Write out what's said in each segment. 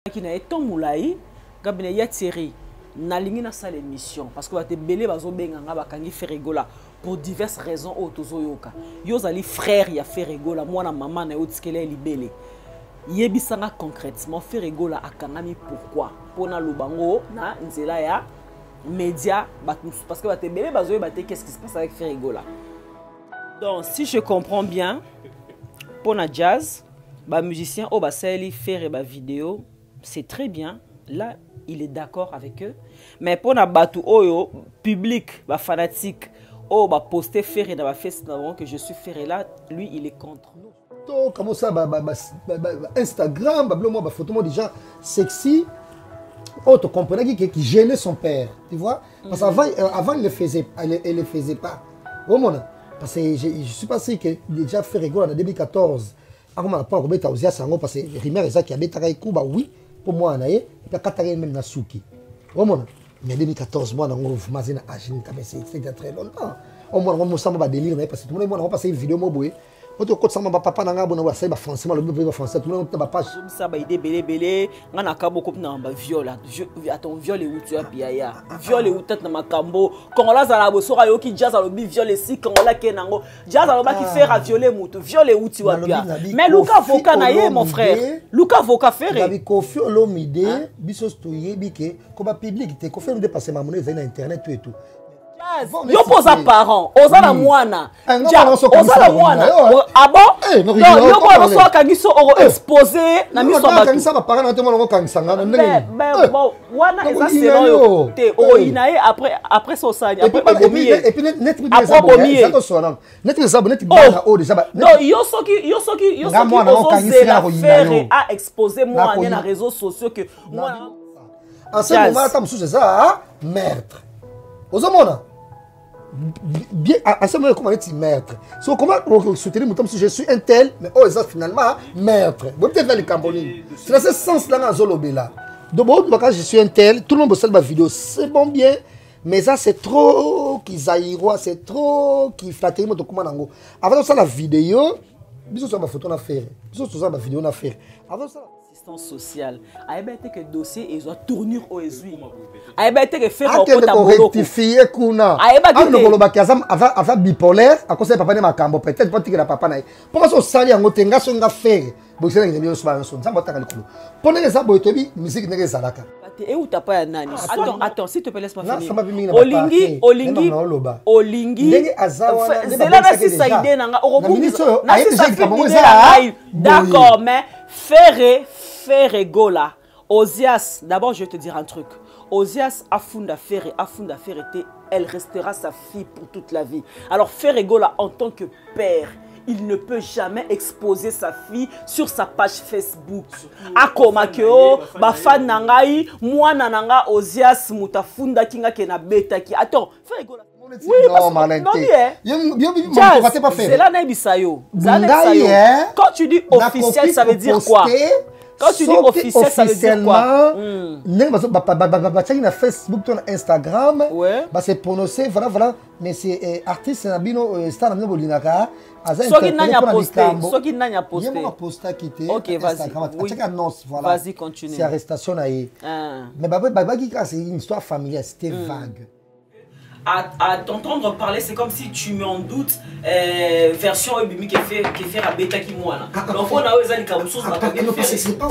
qui n'a été moulai gabine ya Thierry nalingi na salle émission parce que te belé bazo benganga bakangi Ferregola pour diverses raisons autozoyoka yozali frère ya Ferregola mwana maman na yotikele libele yebisanga concrètement Ferregola akangami pourquoi pona lubango na nzela ya média parce que te belé bazo yebate qu'est-ce qui se passe avec Ferregola. Donc si je comprends bien pona jazz ba musicien au baseli faire ba vidéo c'est très bien. Là, il est d'accord avec eux. Mais pour na batu oyo public, ba fanatique, oh ba poster faire dans ba Facebook que je suis ferré là, lui il est contre nous. Comment ça Instagram, ba photo moi déjà sexy. Oh, tu comprenais qui gênait son père, tu vois? Parce qu'avant il le faisait pas. Vraiment parce que je suis passé que déjà fait rigoler en 2014. Avant on a pas remettre aux Sango parce que Rimer et ça qui habite à Kuba oui. Pour moi, il y a 4 ans même Nasuki. Mais 2014, moi, c'était très longtemps. Au moins, on m'a délire parce que tout le monde a passé une vidéo. Quand on a papa n'a pas passé français, le français, tout le monde n'a pas ça va aider belé, on a cabo comme dans un viol. Attends, viol et où tu as piaya. Viol et où tu as dans ma cambo. Quand on l'a à la bosse, on qui jazz à l'obi viol et si quand on l'a kenango. Jazz à l'obi qui fait violer moutou. Viol et où tu as piaya. Mais Luka Voka naïe, mon frère. Luka Voka fait. Avec Kofi Olomide, bisos touye, bike, comme public, t'es Kofi Olomide parce que ma monnaie est sur internet tout et tout. Yo pose à parents, oza la moana. Oza la moana. Ah bon? Non, yo pose à kangiso oro exposé na miso ba. Kangiso ba parents na te mo kangisanga na ndenge. Mais bon, wana eza selon yo. Te oro inae après so sani après bomiye. Et puis net ça sona. Net ça net bana o déjà. Non, yo soki ozo la faire à exposer moi na réseaux sociaux que moi. En ce moment tam sous ça meurtre. Ozomona bien à ce moment comment est-il maître so comment soutenir mon si je suis un tel mais oh ça finalement maître vous peut-être faire les Cambodgiens c'est dans ce sens là dans Zolobela donc quand je suis un tel tout le monde poste ma vidéo c'est bon bien mais ça c'est trop qu'ils aillent c'est trop qui flatter mon comment nango avant ça la vidéo bisous sur ma photo na faire bisous sur ma vidéo na faire avant ça sociale. Aïbete que dossier et tournure au ezui. Aïbete que faire rectifier kuna. Aïbete que le bakazam avant bipolaire à cause de papa ne makambo peut-être pas que la papa naï. Pourquoi ça sali en otenga son nga faire. Bon c'est une chose pas son. Ça va t'aller kulo. Prenez les abo etobi musique ne zalaka. Et où t'as pas nani? Attends, s'il te plaît laisse-moi finir. Olingi. C'est là si ça idée nanga. D'accord, mais Ferregola. Ozias, d'abord je vais te dire un truc. Ozias Afunda Ferre était, elle restera sa fille pour toute la vie. Alors Ferregola en tant que père, il ne peut jamais exposer sa fille sur sa page Facebook. Akomakeo, bafan nangai, moi nananga Ozias mutafunda kinga kena beta ki. Attends, Ferregola. Oui, non, c'est là Naibisayo. Quand tu dis officiel, ça veut dire quoi? Quand tu dis officiel, ça veut dire quoi? Na Facebook, Instagram, c'est prononcé, voilà, mais c'est artiste, star na bolinaka. Ceux qui n'ont pas posté. Ok, vas-y, continue. C'est arrestation. Mais c'est une histoire familiale, c'était vague. À t'entendre parler, c'est comme si tu mets en doute version Ebimi qui fait à bêta qui moi là. Donc on a osé les caboussos dans la c'est pas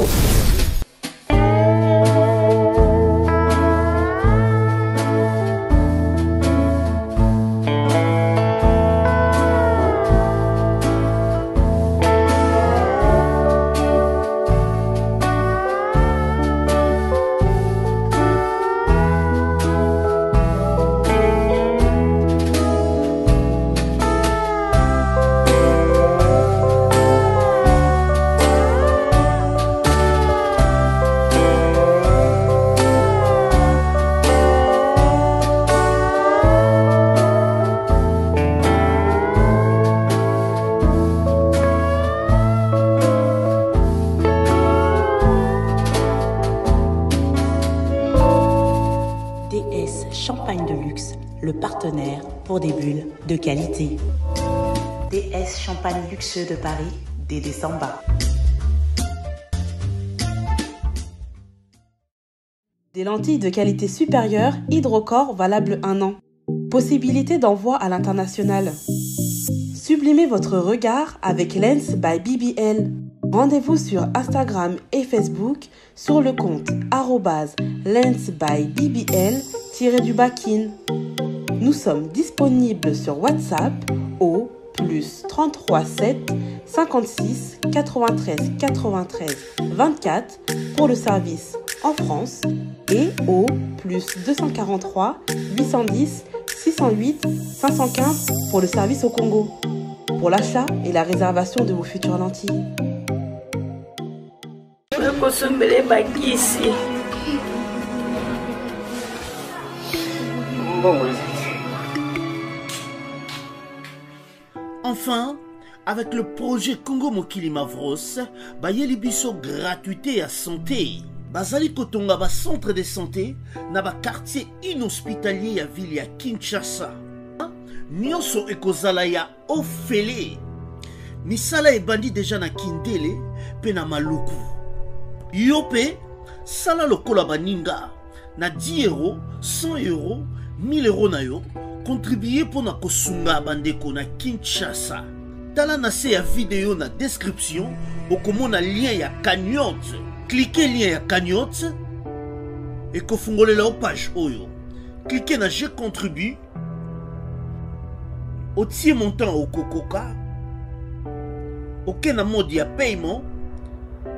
Champagne de luxe, le partenaire pour des bulles de qualité. DS Champagne luxueux de Paris, Dédé Samba. Des lentilles de qualité supérieure Hydrocor valables 1 an. Possibilité d'envoi à l'international. Sublimez votre regard avec Lens by BBL. Rendez-vous sur Instagram et Facebook sur le compte @lens by BBL-kin. Nous sommes disponibles sur WhatsApp au +33 7 56 93 93 24 pour le service en France et au +243 810 608 515 pour le service au Congo. Pour l'achat et la réservation de vos futures lentilles. Enfin, avec le projet Congo Mokili Mavros, bayeli biso gratuité à santé. Bazali kotonga ba centre de santé na ba quartier inhospitalier ya ville ya Kinshasa. Nyonso ekozala ya ofele. Misala ebandi deja na Kindele pe na Maluku. Yope sala lokola baninga na 10 euros, 100 euros, 1000 euros na yo. Contribuer pour na kosunga bandeko na Kinshasa. Tala na se ya vidéo na description okomona lien ya cagnotte. Cliquez lien ya cagnotte et kofungolela la page oyo. Cliquez na je contribue. Otie montant au Kokoka. Aucun mode de paiement,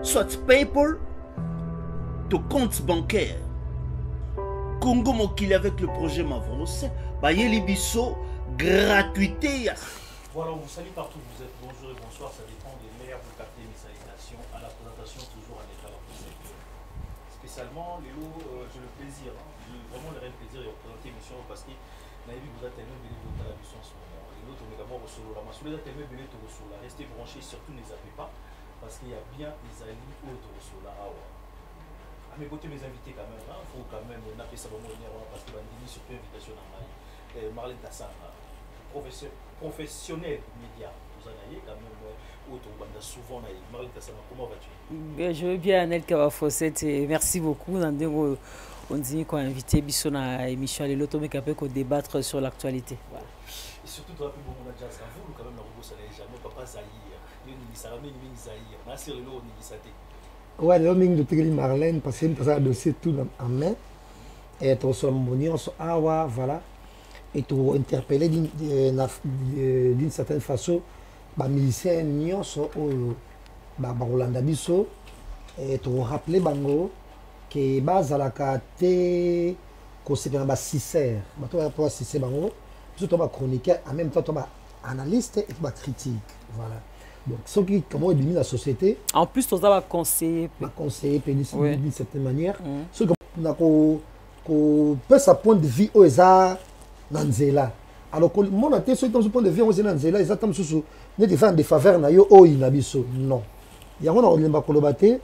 soit PayPal, ton compte bancaire. Congo Mokili avec le projet Mavros, bayeli biso gratuité. Voilà, on vous salue partout où vous êtes. Bonjour et bonsoir, ça dépend des meilleurs vous captez mes salutations à la présentation toujours à l'état de spécialement, Lélo, j'ai le plaisir, j'ai vraiment le réel plaisir de représenter l'émission parce que Naïvi vous a tellement béni de la mission en ce moment. Lélo, on est d'abord au solo. La masse, vous a tellement béni de solo. Restez branchés, surtout ne zappez pas parce qu'il y a bien des alliés autres au solo. À mes côtés, mes invités quand même, il faut quand même napper ça parce que Bandini, surtout invitation à Marlène Tassan, professionnel média, vous en avez quand même autre souvent. Marlène Tassan, comment vas-tu? Je veux bien, Anel Kawafosset, merci beaucoup. On dit qu'on a invité Bisson à l'émission Les Loto, mais qu'on peut débattre sur l'actualité. Voilà. Et surtout, tu as pu vous quand même, jamais papa Zahir. Il y a Zahir. Merci, le lot, ouais, le ming de Tigri Marlène, parce que ça a dossier tout en main. Et tu reçois mon bonheur, voilà. Et tu interpellé d'une certaine façon, les musiciens sont au Rolanda Bisso. Et tu rappelé Bango que base à la carte conséquent bas sincère. Tu vas sincère Bango. Tu vas chroniqueur, en même temps tu vas analyste et tu vas critique. Voilà. Donc, ceux qui comment éliminer la société. En plus, tu vas conseiller. Conseiller, d'une certaine manière. Ceux qui peut sa point de vue au Eza Nanzela. Alors que mon athée, ceux qui ont ce point de vue au Eza Nanzela, ils attendent sous des faveurs na yo o inabiso. Non. Il y a un autre kolobate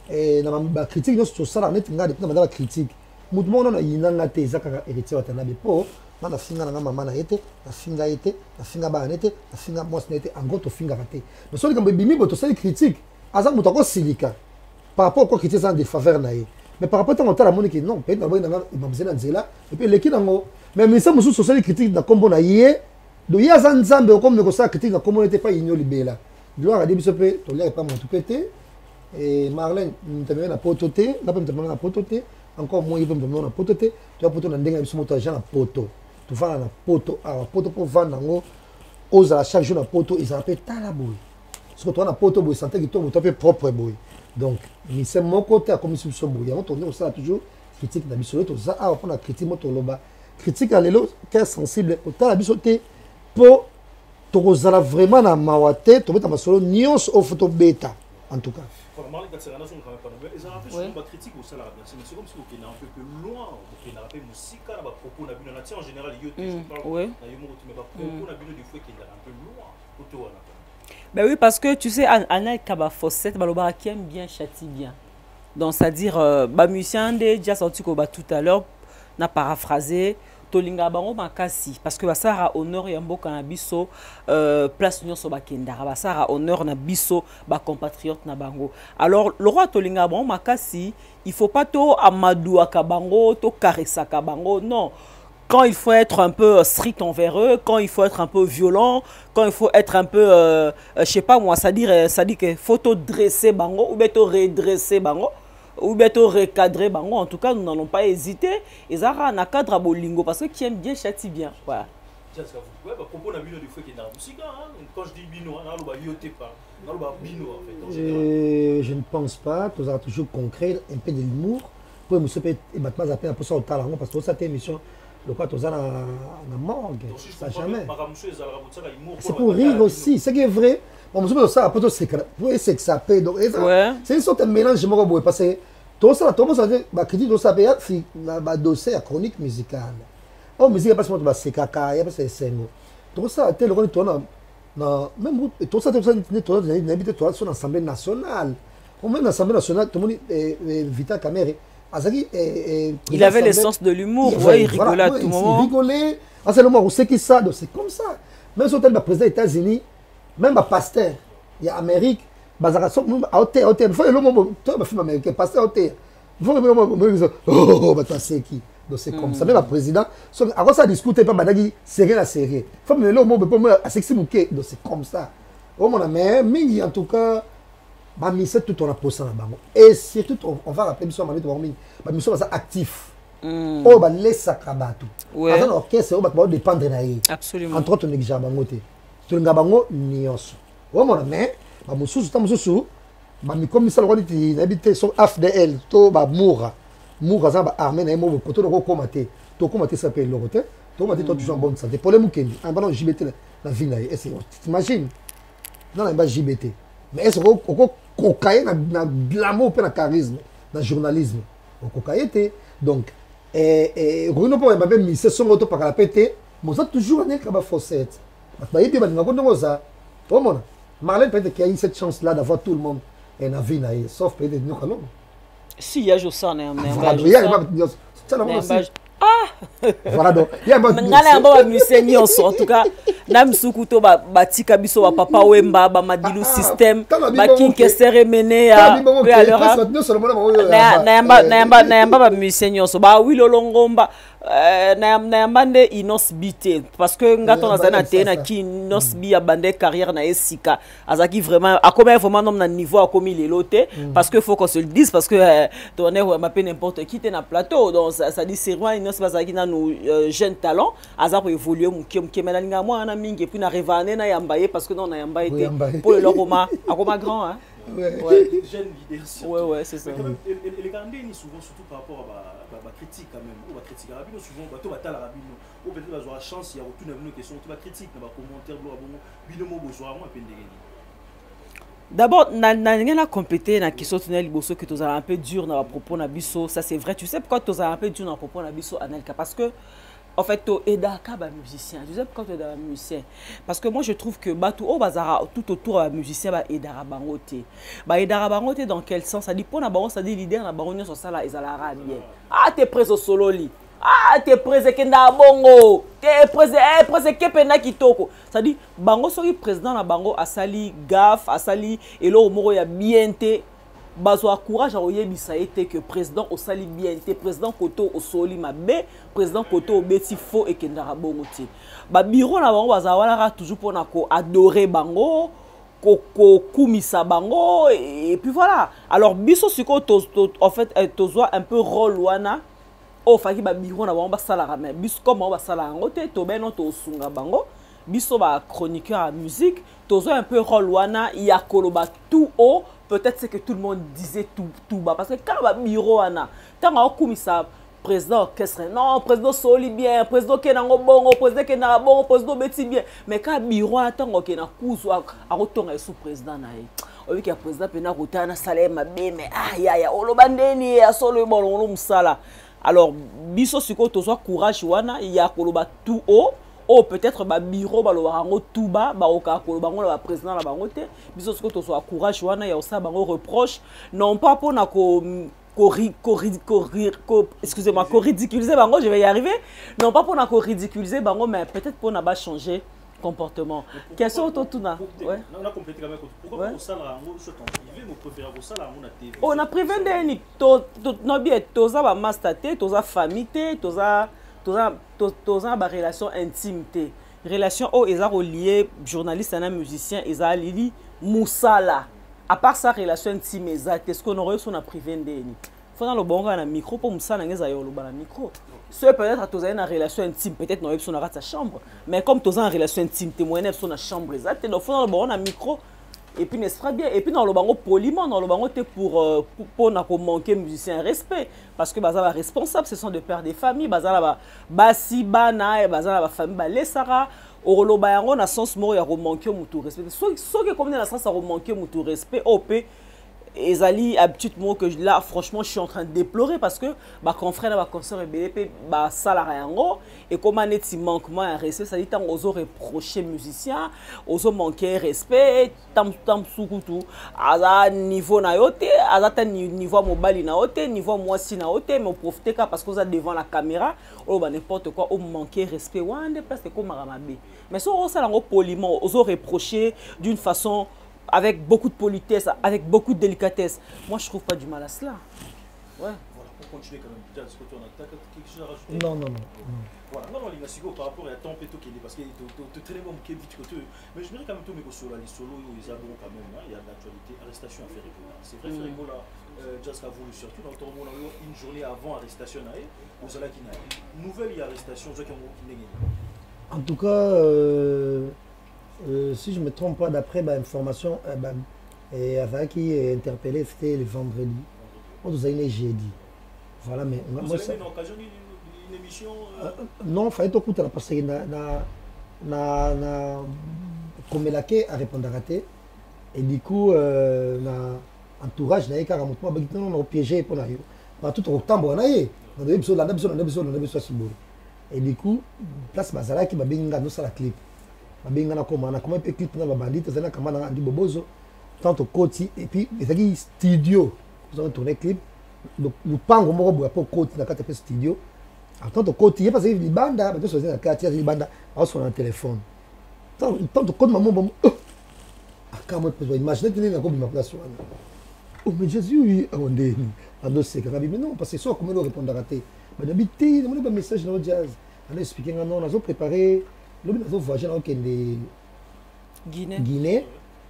et na ma critique non sur ça, net nga depuis na critique. Mouvement na yinanga te ezaka héritier wa tanabe po. Na finga na mama na ete, na finga ba nete, na finga moi nete, en gros to finga raté. Mais celui qui bimi boto c'est critique. Azak mutako silika. Par rapport quoi critiquer ça des faveurs na ye. Mais par rapport à la monnaie qui non, peut-être d'abord il m'a besoin d'anzela et puis les qui n'ont mais ça me sous social critique na combo na yé do ya zanzambe comme ne ça critique na combo n'était pas igno libéla. Gloire à Dieu ce peut to l'air pas mon tout pété et Marlène nous t'avons na pototé, là pas nous na pototé, encore moins il veut nous na pototé, tu as poto na ndenga biso moto agent na poto. Tu vas na poto, poto pour vendre ngo osa chaque jour na poto ils appellent talaboy. Ce que toi na poto boy santé qui tombe tu propre boy. Donc, c'est mon côté à la commission de on tourne ça toujours critique d'habitude, tout ça, on la critique motoloba. Critique à l'élo, qui est sensible, autant l'habitude pour tozala vraiment na mawate, to mettre ma solo news au photo bêta, en tout cas. Pour le Mali, c'est une critique au salaire, c'est comme si on est un peu plus loin, on a un peu de musique, on a propos, on a vu en général, il y a des propos, on a vu des fois qu'il est un peu loin, autour. Ben oui, parce que tu sais, Anel Kabafosset, Baloba qui aime bien, châtie bien. Donc, c'est-à-dire, musicien de déjà sorti tout à l'heure, n'a paraphrasé, tolinga bango makasi parce que basara honneur ya mboka na biso place nyonso bakendaka basara honneur na biso ba compatriote na bango. Alors le roi tolinga bango makasi, il faut pas to amadouaka bango to karesaka bango, non. Quand il faut être un peu strict envers eux, quand il faut être un peu violent, quand il faut être un peu je sais pas moi, ça dit que faut to dresser bango ou bien to redresser bango ou bien recadrer bango. En tout cas, nous n'allons pas hésiter. Et ça un cadre à bolingo parce que qui aime bien châtie bien. Voilà. Quand je dis bino, je ne pense pas. Tu auras toujours concret, un peu de l'humour. Pour monsieur peut battre à pour ça au talent parce que cette émission, le quoi tu as na morgue, ça jamais. C'est pour rire aussi, c'est qui est vrai. Bon, monsieur ça après c'est que ça paye donc c'est une sorte de mélange moi parce que tout ça bah critique ça paye si la dossier à chronique musicale. Oh musique pas seulement c'est caca, il y a pas c'est mot. Tout ça tel le tourne na même tout ça n'habite toi sur l'Assemblée nationale. Au même l'Assemblée nationale tout le monde Vital Kamerhe Azaki il avait le sens de l'humour, ouais, il rigolait à tout moment. Il rigolait. À ce moment où c'est qui ça, c'est comme ça. Même si on est le président des États-Unis, même le pasteur, il y a Amérique, Bazaraso, il faut le moment, toi, le film américain, pasteur, il faut le moment, oh, c'est qui. Donc c'est comme ça. Même le président, avant ça discuter, pas badagi, serré la serré. Il faut le moment, à sexy mouké. Donc c'est comme ça. Oh mon ami, en tout cas. Bah, c'est tout on a posé là-bas. Et surtout, on va rappeler, bah, nous sommes actifs. Oh, bah, les sacrabatou. Ouais. Avant l'orchestre, on va dépendre de absolument. Entre autres, on est jabangote. Tout le gabango, nios. Oh, mon ami, bah, moussou, bah, mi comme ça, le roi dit, habité son AFDL, to, bah, moura. Moura, ça, bah, armé, n'a pas pour tout le recommater. To, comment ça s'appelle le roté? To, m'a dit, toi, toujours en bonne santé. Pour les moukéni, un ballon JBT, la vie, là, t'imagines? Non, il n'y a pas JBT. Mais est-ce qu'on cocaïne na glamour pe na charisme na journalisme au cocaïne donc Bruno pour même mise son auto par la pété mais ça toujours né comme fossette bah il dit bah ngako ça au monde Marlène peut-être qu'il y a eu cette chance là d'avoir tout le monde et na vie na sauf peut-être nous alors si il y a Josan voilà donc il y a ba museni en tout cas na msukuto ba tika biso ba papa wemba ba madilu system ba kinkesere mene ya na yamba ba museni so ba wilolongomba na yamba nde inosbité parce que ngato na zana tena ki inosbi ya bande carrière na esika azaki vraiment a combien vraiment nom na niveau a commis les lotés parce que faut qu'on se le dise parce que on est m'appelle n'importe qui t'es na plateau donc ça dit c'est vraiment inos bazaki na nos jeunes talents azar pour évoluer muke menalinga moi na mingi puis na revane na yambaye parce que non na yambaye pour le roma akoma grand hein ouais jeune leadership ouais c'est ça les Gandais ni souvent surtout par rapport à la critique quand même ou la critique rabino souvent bateau batala rabino ou peut-être avoir la chance il y a retourner une question tu la critique na ba commentaire bino mo besoin moi pe ndenge. D'abord, na compléter na question tunel liboso que tu as un peu dur dans propos na biso, ça c'est vrai. Tu sais pourquoi tu as un peu dur dans propos na biso Anelka parce que en fait tu es un musicien. Tu sais pourquoi tu es un musicien parce que moi je trouve que batu o bazara tout autour un musicien ba edara bangote. Ba edara bangote dans quel sens? Ça dit pour na bango ça dit leader na bango sur ça là ezala bien. Ah t'es prêt au solo li. Ah t'es prêt kenda bongo. T'es prêt kepena kitoko. Ça dit bango sori président na bango asali gaf asali elo moko ya bien te bazo courage a oyebisa ete que président osali bien te président koto osoli mabe président koto obeti faux et kenda bongo te. Ba bureau na bango bazawala toujours pour na ko adorer bango ko kumisa bango et puis voilà. Alors biso siko en fait tozoa un peu rôle wana o faki ba bureau na bango basala ramé biso comme on basala ngote to beno to sunga bango biso ba chroniqueur à musique tozo un peu rôle wana ya koloba tout haut peut-être c'est que tout le monde disait tout bas parce que quand ba bureau wana tanga okumisa président orchestre non président soli bien président kenango bongo président kenanga bongo président beti bien mais quand bureau atango kena kuzu a rotonga sous président na ye obi ki président pena rotana salaire mabe mais ya olobandeni ya solo bolongo musala. Alors biso siko tozo courage wana ya koloba tout haut ou peut-être ba bureau ba lo rango tout bas ba oka koloba ngo la président la bango te biso siko tozo courage wana ya osa bango reproche non pas pour na ko excusez-moi, ridiculiser bango, je vais y arriver. Non pas pour na ridiculiser bango, mais peut-être pour na pas changer comportement. Question autour tout na. Ouais. On a complété quand même. Pourquoi pour ça là, on se privé, mais préfère pour ça là, on a TV. On a privé de to no bien toza ba master té, toza famille té, toza ba relation intime té. Relation oh eza relié journaliste et musicien eza lili musala. À part sa relation intime exacte, est-ce qu'on aurait son a privé ndeni? Faut dans le bon na micro pour musala ngeza yo lo ba micro. Ce peut-être à toza une relation intime, peut-être non son a sa chambre, mais comme toza en relation intime témoigner son chambre exacte, donc faut dans le bon na micro et puis n'est-ce pas bien et puis dans le bango poliment dans le bango té pour na ko manquer musicien respect parce que baza ba responsable ce sont des pères des familles baza la ba basi bana et baza la ba famille ba lesara oroloba yango na sens moko ya ko manquer mutu respect so que comme na sens à ko manquer mutu respect op ezali habitude moi que là franchement je suis en train de déplorer parce que ma confrère ma consoeur BDP ba salarié yango et comment neti manquement à respect ça dit tant oso reprocher musicien oso manquer respect tam sukutu à niveau na yote à niveau mobile na yote niveau moi si na yote mais profiter parce que vous êtes devant la caméra ou n'importe quoi ou manquer respect wande place comme maramabe mais so ça lango poliment oso reprocher d'une façon avec beaucoup de politesse, avec beaucoup de délicatesse. Moi, je trouve pas du mal à cela. Ouais. Voilà, pour continuer quand même, est-ce que tu as quelque chose à rajouter? Non. Voilà, non, les gars, par rapport à ton péto qui est parce que tu très bon qui est vite côté. Mais je me dis quand même tout mais sur les solos, ils ont quand même il y a de l'actualité, arrestation à Ferregola. C'est vrai Ferregola Jazz a voulu surtout dans ton monde une journée avant arrestation vous allez qui n'a nouvelle arrestation qui ont en tout cas si je ne me trompe pas, d'après l'information, qui est interpellé, c'était le vendredi. On nous a eu jeudi. Voilà, mais vous avez une occasion d'une émission non, il fallait écouter parce que comme la a répondu à rater. Et du coup, entourage n'a pas piégé pour nous. Tout au temps, on a eu et du coup, place Bazala qui m'a bien gagné sur la clip. Babengana komana comment peut clip na babandite zana kamana andi bobozo tant au côté et puis ezaki studio nous avons tourné clip donc le pango moko boya pour côté na kata studio tant au côté parce que libanda ba to na kata libanda au sur un téléphone tant au côté maman bon akama peut imaginer que na ko bima place wana oh mais Jésus on dit ando c'est que mais non parce que ça comment le répondre raté mais d'habitude on a un message dans jazz on a expliqué non on a préparé nous avons voyagé dans le Guinée,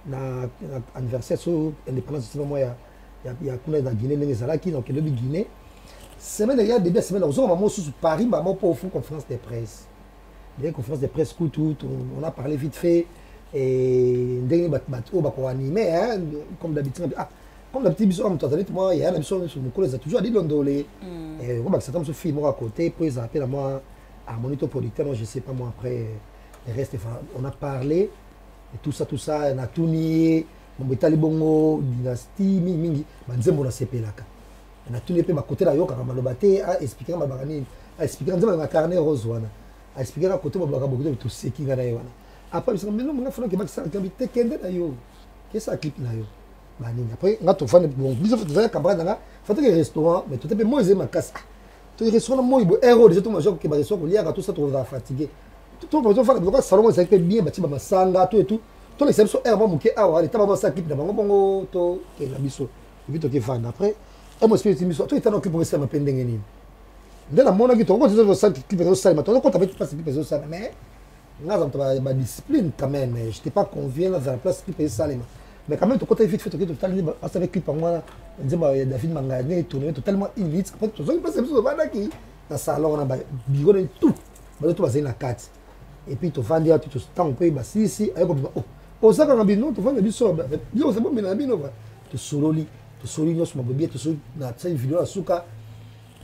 na anniversaire sur l'indépendance de moi, il y a dans Guinée, donc le Guinée. Semaine il y a des semaines, nous avons sur Paris, maman pour une conférence de presse. Des conférences de presse tout, on a parlé vite fait et dernier on animé comme d'habitude. Comme d'habitude, moi, il y a une émission sur mon collègue, toujours dit l'ondolé. Et on va s'attendre sur film à côté, puis ils appellent à moi. Harmonito producteur, je ne sais pas moi après le reste, on a parlé et tout ça, on a tout nié, on a dit bongo, dynastie, mingi, on a CP là. On a tout nié, ma côté là, on a expliqué ma barani, a expliqué ma carnet rose, a expliqué à côté ma beaucoup de tout ce qui est là. Après, je me suis dit, non, il faut que ça te kende là yo. Qu'est-ce que ça clip là yo? Après, on a tout fait, bon, bisous, vous avez camarade là, faut que restaurant, mais tout est moi j'ai ma casse. Tu restaurant moi il héros déjà tout major qui va restaurant il y a tout ça tu vas fatigué tout le faire le salon ça fait bien bâti ba sanga tout et tout tous les services est vraiment que ah les tabac ça clip na bango bongo to ke na biso vite que fan après et moi esprit miso tout est en clip pour ça ma pendenge ni de la mona qui to ko ça clip pour ça mais toi quand tu pas clip pour ça mais ngaza ba discipline quand même je t'ai pas convient dans la place clip pour ça mais quand même tu côté vite fait que total ça avec clip moi David Mangane tourné totalement inutile après tout ça il passe sur banda qui dans salon on a bigo et tout mais tout basé na carte et puis tu vends tout temps peu bah si avec oh ça quand bino tu vends du so yo c'est bon mais na bino tu sololi nos ma bébé tu sololi na cette vidéo à suka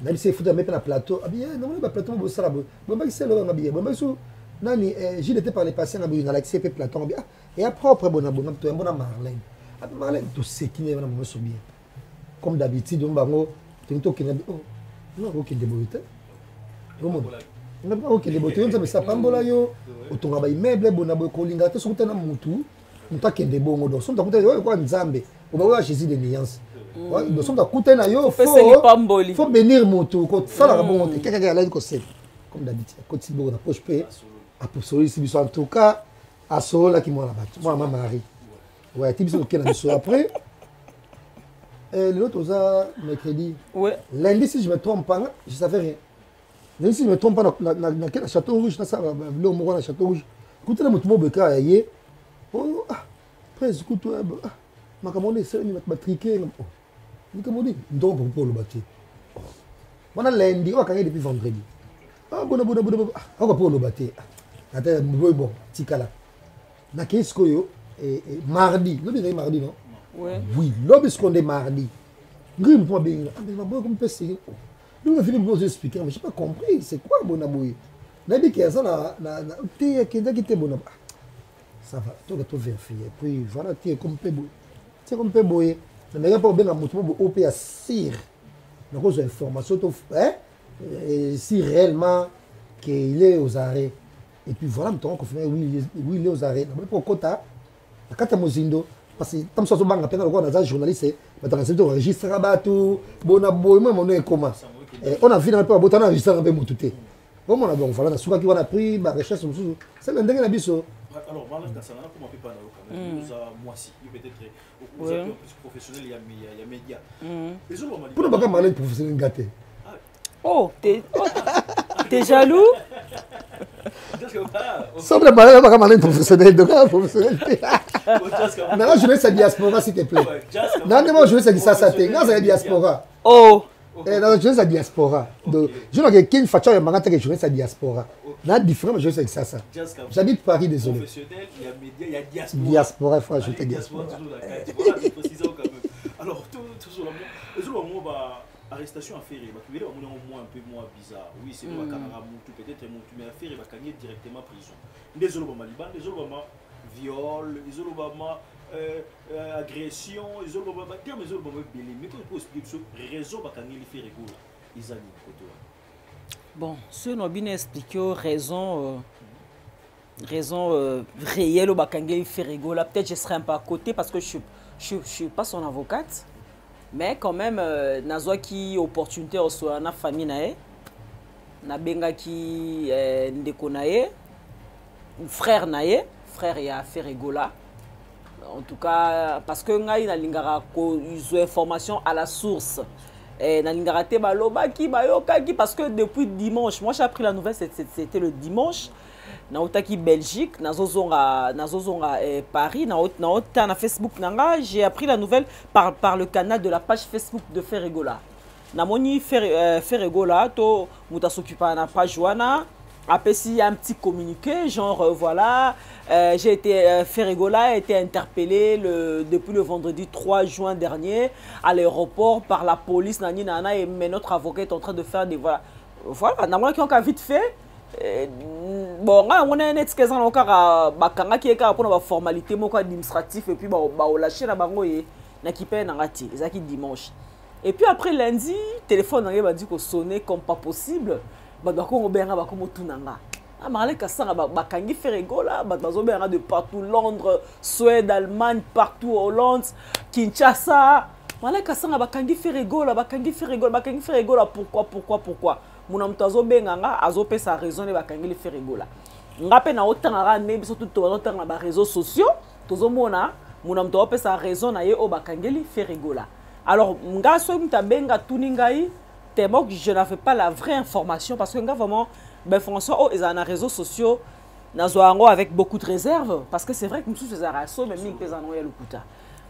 même si foot mettre na plateau ah bien non pas plateau bo sala bo ba c'est là na bien ba so nani j'ai été par les patients na na l'accès plateau bien et à propre bon tu bon Marlène Marlène tout ce qui n'est vraiment so bien comme d'habitude on va non OK déboîté OK déboîté on ça pambola yo otonga ba immeuble bona bo kolinga te sokuta na mutu mutake ndebongo donc son takuta yo kwa nzambe oba wa Jésus de nuance Nous sommes à côté na yo. Faut bénir moto. Ça la bon monter. Quelqu'un qui a l'aide comme ça. Comme d'habitude. Quand il boit la poche paix. À pour sourire si en tout cas à solo là qui moi là-bas. Moi ma mari. Ouais, tu sais OK là après. L'autre ça mercredi. Ouais. Lundi si je me trompe pas, je savais rien. Lundi si je me trompe pas dans quel château rouge ça va le moro dans château rouge. Écoutez le moto beka yé. Oh après écoute ma commandé c'est une matriqué. Ni commandé donc pour le bâti. Voilà lundi on a gagné depuis vendredi. Ah bon on va pour le bâti. Attends bon tikala. Na qu'est-ce que yo et mardi, le mardi non? Ouais. Oui, l'obiscon de mardi. Grim pour bien. Mais ma bonne comme c'est. Nous Philippe vous expliquer, mais j'ai pas compris, c'est quoi bonaboui? Nabi qui a ça na t'es qui était bonab. Ça va, toi tu vérifier. Puis voilà, tu es comme pebo. Tu es comme pebo. Mais il pas bien la moto au pays à sire. Donc aux informations hein? Si réellement qu'il est aux arrêts. Et puis voilà, nous avons confirmé oui il est aux arrêts. Pour Kota, la carte Mozindo. Parce que tant que ça banque appelle encore dans un journaliste, mais dans le registre rabatou, bonaboy, moi mon comment. On a vu dans le peu botan enregistré un peu mon touté. Bon on a bon voilà, souvent qui on a pris ma recherche sur c'est l'un des abisso. Alors voilà dans ça là comment peut pas là nous a moi si peut-être vous êtes plus professionnel il y a média. Les autres on pour pas parler professionnel gâté. Oh, t'es jaloux? Semble malin pas malin professionnel de gars professionnel. Non, je veux sa diaspora s'il te plaît. Non, moi je veux ça ça t'es. Non, c'est diaspora. Oh. Non, je veux sa diaspora. Donc, je n'ai qu'une facture de mangata que je veux sa diaspora. Là, différent, je veux ça. J'habite Paris, désolé. Professionnel, il y a média, il y a diaspora. Diaspora, il faut ajouter diaspora. Voilà, précisons quand même. Alors, toujours le mot arrestation à faire, il est au moins un peu moins bizarre. Oui, c'est le Canara Moutou, peut-être Moutou, mais à faire, il va gagner directement prison. Les Olobama Liban, les Olobama viol, les Olobama agression, les Olobama terme, les Olobama belé. Mais quand il faut expliquer ce réseau, il va gagner les faits rigoureux. Ils ont dit bon, ce n'a bien expliqué raison réelle au Bakangé Ferrigo. Là, peut-être je serai un peu à côté parce que je suis pas son avocate. Mais quand même, nazwa qui opportunité au soit na famille nae, na benga qui ndeko nae, frère nae, frère ya Ferrigo là. En tout cas, parce que ngai na lingara ko iso information à la source. Na lingara te baloba ki bayoka ki parce que depuis dimanche, moi j'ai appris la nouvelle c'était le dimanche. Na otaki Belgique, nazozonga Paris, na Facebook nanga, j'ai appris la nouvelle par le canal de la page Facebook de Ferrigola. Na moni Ferrigola, to muta s'occupa na page wana. Après s'il y a un petit communiqué, genre voilà, j'ai été Ferrigola a été interpellé depuis le vendredi 3 juin dernier à l'aéroport par la police nani nana et mais notre avocat est en train de faire des voilà, na moi qui ont vite fait. Bon, on a un excès en encore bakanga qui est pour la formalité moko administratif et puis ba lâcher na bango et na qui paye na ngati ezaki dimanche. Et puis après lundi, téléphone m'a dit que sonner comme pas possible. Ba ko benga ba ko motunanga. Ah maleka sanga bakangi Ferrigo là, bazo benga de partout Londres, Suède, Allemagne, partout Hollande, Kinshasa. Maleka sanga bakangi Ferrigo là, bakangi Ferrigo là pourquoi Mon mtazo benganga azope sa raison de bakangi Ferrigo là. Ngape na otanga ne biso tout otanga ba réseaux sociaux, tozomona mon mtazo sa raison na ye o bakangi Ferrigo là. Alors nga so mtabenga tuningai tellement que je n'avais pas la vraie information parce que nga vraiment ben François oh ils ont réseaux sociaux nazoango avec beaucoup de réserve parce que c'est vrai que nous faisons raso mais mi pesa no ya lukuta.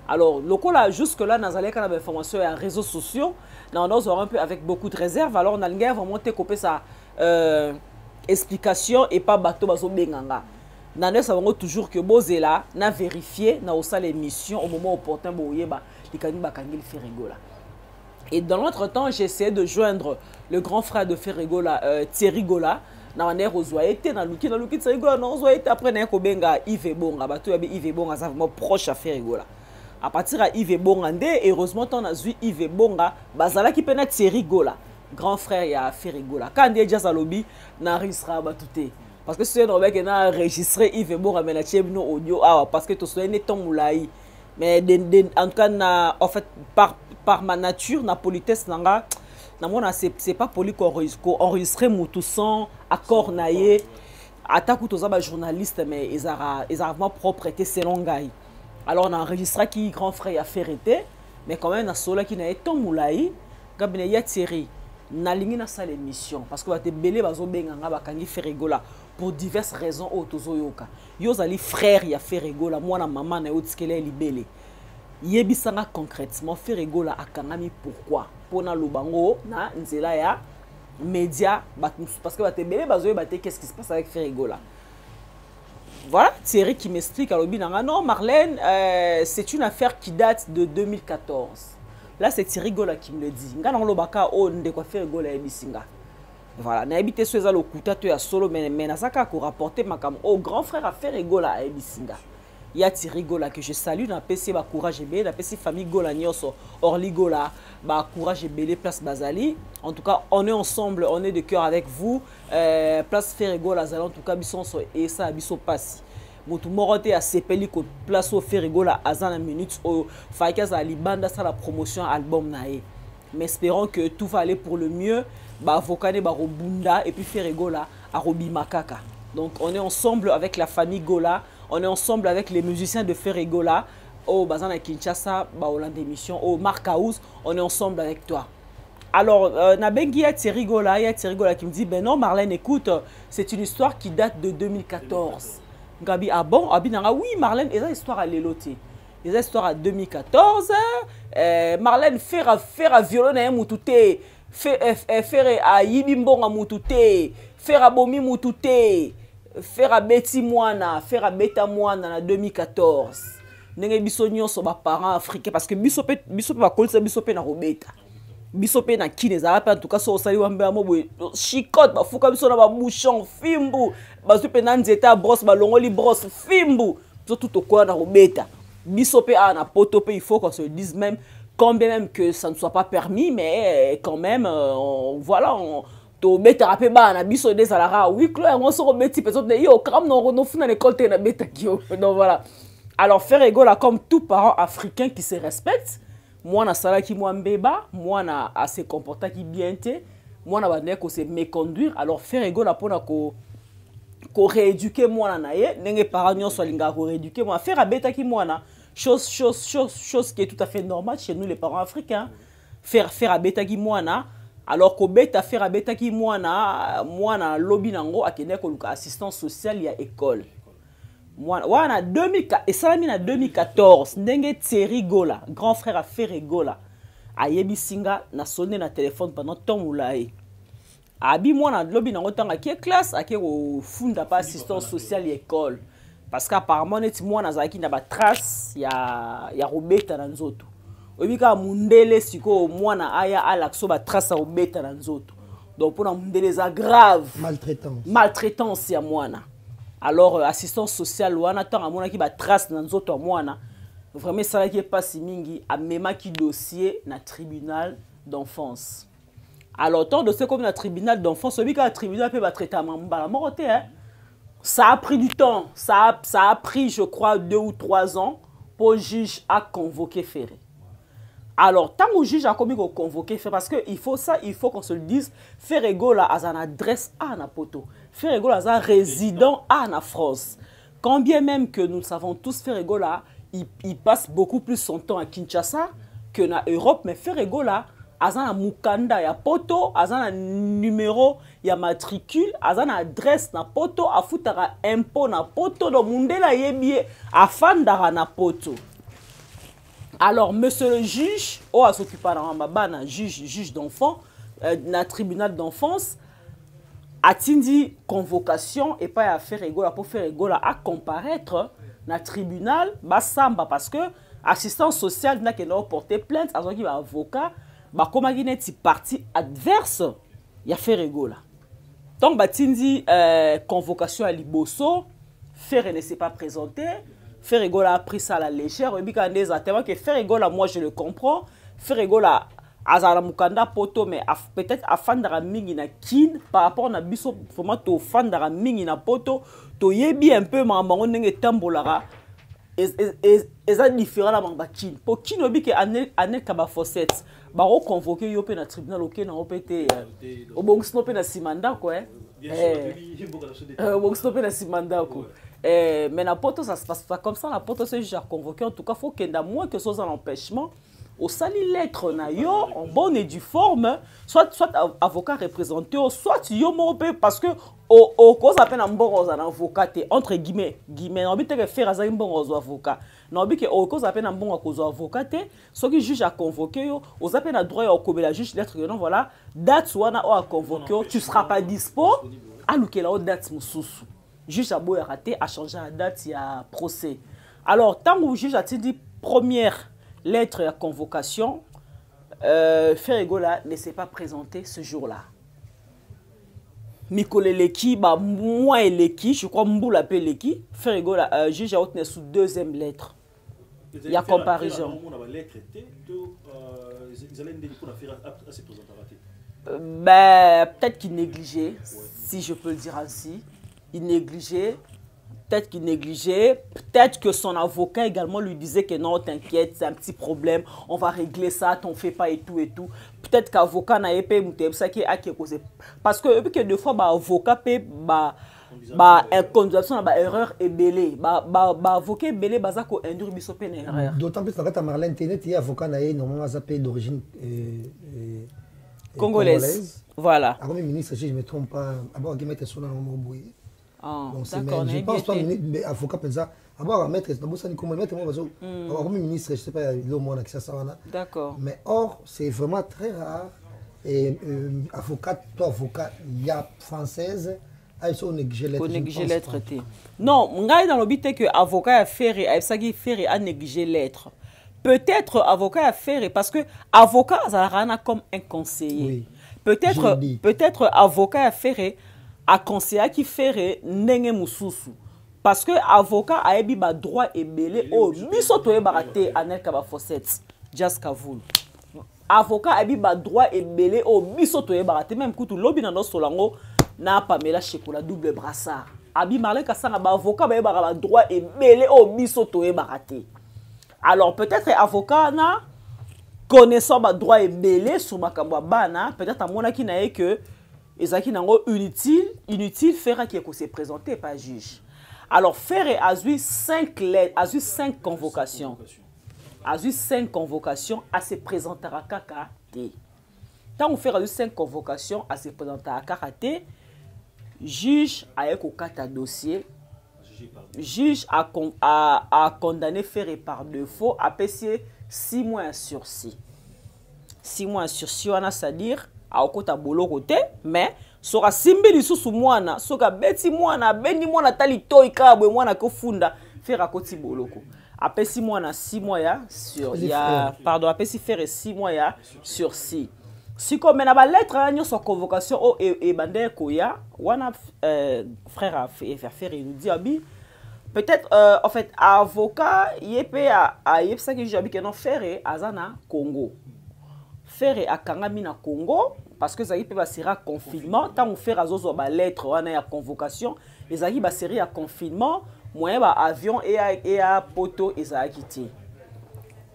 Alors lokola jusque là nazalé kana ben information et réseaux sociaux nous aurons un peu avec beaucoup de réserve alors on a vraiment te couper sa explication et pas bateau bazo benganga. Nous savons toujours que Bozela n'a vérifié na osa l'émission au moment opportun boyeba likani bakangi Ferrigo là. Et dans l'autre temps, j'ai essayé de joindre le grand frère de Ferrigo là, Thierry Gola. Na wane rozoaete na luki Thierry Gola na rozoaete après na kobenga Yves Bonga bato ya Yves Bonga ça vraiment proche à Ferrigo là. À partir à Yves Bonga ndé heureusement on a vu Yves Bonga bazala ki pena Thierry Gola grand frère ya Ferrigo là. Quand déjà salobi na risra batouté. Parce que c'est normal que na enregistré Yves Bonga mais na chebno audio ah parce que to soyez ton moulai. mais en tout cas en fait par ma nature na politesse nanga na mona c'est pas poli qu'on enregistrer mutu sans accord naie attaque tous les journalistes mais ils ont vraiment propreté selon ngai. Alors on a enregistré qui grand frère a fait mais quand même na sola qui na eto moulai gabine ya Thierry na lingi na salle émission parce que ba te belé bazo benganga bakangi Ferregola pour diverses raisons otozoyoka yo zali frère ya Ferregola mwana maman na otikele libele yebisanga concrètement Ferregola akangami pourquoi pona lubango na nzela ya média parce que ba te belé bazo yebate qu'est-ce qui se passe avec Ferregola. Voilà, Thierry qui m'explique à l'obi non Marlène, c'est une affaire qui date de 2014. Là c'est Thierry Gola qui me le dit. Nga dans baka on de quoi faire Gola et bisinga. Voilà, na habité sur le kuta ya solo mais nasaka ko rapporter makam au grand frère a fait Gola et bisinga. Il y a Thierry Gola que je salue na PC ba courage be, na PC famille Gola nyoso, Orly Gola, ba courage be les place Bazali. En tout cas, on est ensemble, on est de cœur avec vous. Place Ferregola en tout cas bisson et ça biso passe. Mutu morote a sepeli ko place au Ferregola azana minutes au Faïkas à Libanda ça la promotion album nae. Mais espérons que tout va aller pour le mieux. Ba Vokane ba Robunda et puis Ferregola a Robi Makaka. Donc on est ensemble avec la famille Gola, on est ensemble avec les musiciens de Ferregola au Bazana Kinshasa, ba Hollande émission au Mark House, on est ensemble avec toi. Alors, Nabengi a Thierry Gola qui me dit ben non Marlène écoute, c'est une histoire qui date de 2014. Gabi ah bon abinanga oui Marlène et ça histoire à l'éloté. Les histoires à 2014 Marlène faire violon à mutute faire à yibimbonga mutute faire à bomi mutute faire à beti mwana faire à beta mwana na 2014 ndenge biso nyonso ba parents africains parce que biso ba kolisa biso pe na robeta biso pe na kineza pa en tout cas so sali wa mbamo boy chicote ba fuka biso na ba bouchon fimbu bazu pe na nzeta brosse ba longoli brosse fimbu so tout quoi na robeta biso pe na poto pe il faut qu'on se dise même quand bien même que ça ne soit pas permis mais quand même voilà to beta rapé ba na biso des alara oui clo on se rebeti peut-être yo kram no funa l'école te na beta kio donc voilà. Alors Ferregola comme tout parent africain qui se respecte moi na sala qui moi mbeba moi na à se comporter qui bien té moi na bande ko se méconduire alors Ferregola pona ko rééduquer moi na ye nenge parents nyonso linga ko rééduquer moi faire abeta ki moi na chose qui est tout à fait normale chez nous les parents africains faire abeta ki moi na alors ko beta faire abeta ki moi na lobby nango akene ko luka assistance sociale ya école. Wana 2004 et ça na 2014 ndenge Thierry Gola grand frère à Ferregola ayebi singa na sonné na téléphone pendant temps moulaye abi mwana lobby na ngotanga ki classe ake ko funda pas assistance sociale école parce qu'apparemment net mwana zaki na ba trace ya robeta na nzoto obika mundele siko mwana aya alakso ba trace ya robeta na nzoto donc pour na mundele za grave maltraitance ya mwana. Alors assistance sociale wana tant amona ki ba trace na nzoto ya mwana vraiment ça qui est pas si mingi amema ki dossier na tribunal d'enfance. Alors tant dossier comme na tribunal d'enfance obi ka tribunal peut ba traiter mbala morote hein. Ça a pris du temps, ça a pris je crois 2 ou 3 ans pour le juge à convoquer Ferré. Alors tant que le juge a commis qu'on convoquer Ferré parce que il faut qu'on se le dise Ferregola a une adresse à Napoto. Ferregola a un résident à la France. Quand bien même que nous savons tous Ferregola, il passe beaucoup plus son temps à Kinshasa que na Europe, mais Ferregola a un mukanda ya poto, a un numéro ya matricule, a une adresse na poto, a futara impôt na poto, do mundela yebie a fandara na poto. Alors monsieur le juge, a s'occupé na juge d'enfant, na tribunal d'enfance. A-t-il convocation et pas à Ferregola pour Ferregola à comparaître dans le tribunal basamba parce que assistance sociale n'a qu'à porter plainte à qui va avocat bah comme il est parti adverse il y a Ferregola donc batindi convocation à Liboso Ferre ne s'est pas présenté Ferregola a pris ça à la légère et puis quand des attentes que Ferregola moi je le comprends Ferregola azala mukanda poto mais peut-être afandara mingi na kin par rapport na biso vraiment to fandara mingi na poto to yebi un peu mamango ndenge tambolara eza différent na bango bakini po kini oyebi ke ane kaba fosset bakoconvoke yo mpe na tribunal oke nango mpe te obongisino mpe na nsima ndako obongisino mpe na nsima ndako mais na poto ça se passe pas comme ça na poto c'est juste convoqué en tout cas faut kenda moins que soit un empêchement au sali lettre na yo en bonne et due forme soit avocat représenté soit yo mopé parce que au cause appelle un bon avocat entre guillemets on dit que faire un bon avocat non bi que au cause appelle un bon avocat ce qui juge a convoqué yo aux appelle à droit au la juge lettre non voilà date wana a convoqué tu seras pas dispo à l'oukel la date mususu juge a beau raté a changé la date il y a procès alors tant que juge a dit première lettre à convocation, Ferregola ne s'est pas présenté ce jour-là. Mikole Leki, moi et Leki, je crois Mboula l'appelle Leki, Ferregola, juge a retenu sous deuxième lettre. Il y a comparaison. Peut-être qu'il négligeait, si je peux le dire ainsi. Il négligeait. Peut-être qu'il négligeait, peut-être que son avocat également lui disait que non, t'inquiète, c'est un petit problème, on va régler ça, t'en fais pas et tout et tout. Peut-être qu'avocat n'a pas été ça qui a causé. Parce que deux fois, avocat peut condamnation à erreur et belé. Avocat belé, bazako induire bisope une erreur. D'autant plus que Marlène Ténet, il y a avocat normalement d'origine congolaise. Voilà. Avant ministre, si je ne me trompe pas, avant qu'il mette son nom au bout. D'accord, je pense pas que avocat pensa avoir maître ministre je sais pas le mot d'accord mais or c'est vraiment très rare et avocat il y a française ils négligé lettre non ngai dans le but que avocat a négligé lettre peut-être avocat a fait parce que avocat ça rana comme un conseiller peut-être avocat a fait a conseiller qui ferait ndenge mususu parce que avocat a ebi ba droit et belé o biso to e baraté anel kaba fosset just kavul avocat a ebi ba droit et belé o biso to e baraté même kutu lobi na solango na Pamela Chekola double brassard abi marle kasanga ba avocat ba e ba droit et belé o biso to e baraté alors peut-être avocat na connaissant ba droit et belé sur makambo bana peut-être à mona ki na e que ezaki nango inutile faire qui se présenter par juge. Alors faire a eu 5 lettres, a eu 5 convocations. A eu 5 convocations à se présenter à KKT. Tant on fait a eu 5 convocations à se présenter à KKT, juge a eu un dossier. Juge a condamné faire par défaut à passer 6 mois à sursis. 6 mois à sursis, c'est-à-dire aokota boloko te mais soka simbi lisusu mwana soka beti mwana beni mwana tali toy kabwe mwana ko funda faire koti boloko apesi mwana 6 mois ya sur ya pardon apesi faire 6 mois ya sur 6 si comme na ba lettre anyo so convocation o e bande koya wana frère a faire il nous dit abi peut-être en fait avocat yepé a yepsa ki jabi que non faire azana Congo faire à Kangami na Congo parce que ça y peut passer à confinement tant on fait azozo ba lettre on a convocation les aಗಿ ba série à confinement moyen ba avion et à poto et ça a quitté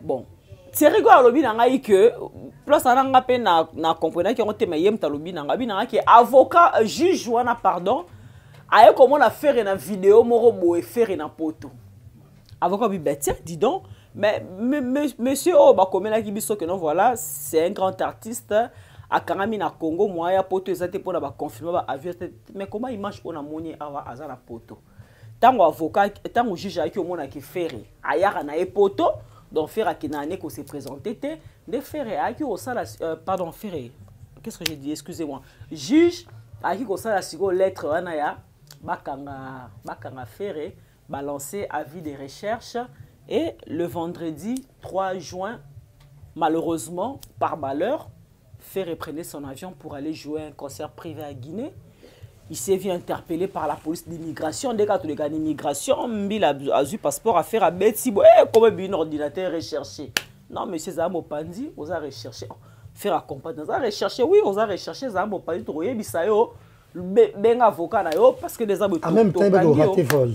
bon c'est rigolo lobi na ngai que place na nga pe na comprendre que on te mayem ta lobi na ngabi na ki avocat juge wana pardon aye comment on a faire na vidéo moro boe faire na poto avocat bi betia dis donc mais monsieur oh bah comme là qui biso que non voilà c'est un grand artiste à Kangami na Congo moi ya poto ezate pour na ba confirmer ba avion mais comment il marche on a moni awa azana poto tango avocat tango juge a ki o mona ki faire ayara na e poto donc faire ki na ane ko se présenter te de faire a ki o sala pardon faire qu'est-ce que j'ai dit excusez-moi juge a ki ko sala siko lettre wana ya bakanga faire balancer avis de recherche. Et le vendredi 3 juin, malheureusement, par malheur, Ferre prenait son avion pour aller jouer un concert privé à Guinée. Il s'est vu interpellé par la police d'immigration. Dès qu'il y a l'immigration, il a eu passeport à faire à Betty. Comment un ordinateur recherché? Non, monsieur Zambo Pandi, on a recherché. Faire accompagner, on a recherché. Oui, on a recherché Zambo Pandi. Tu vois, Bisayo, ben avocat, parce que les abos. En même temps, il va rater vol.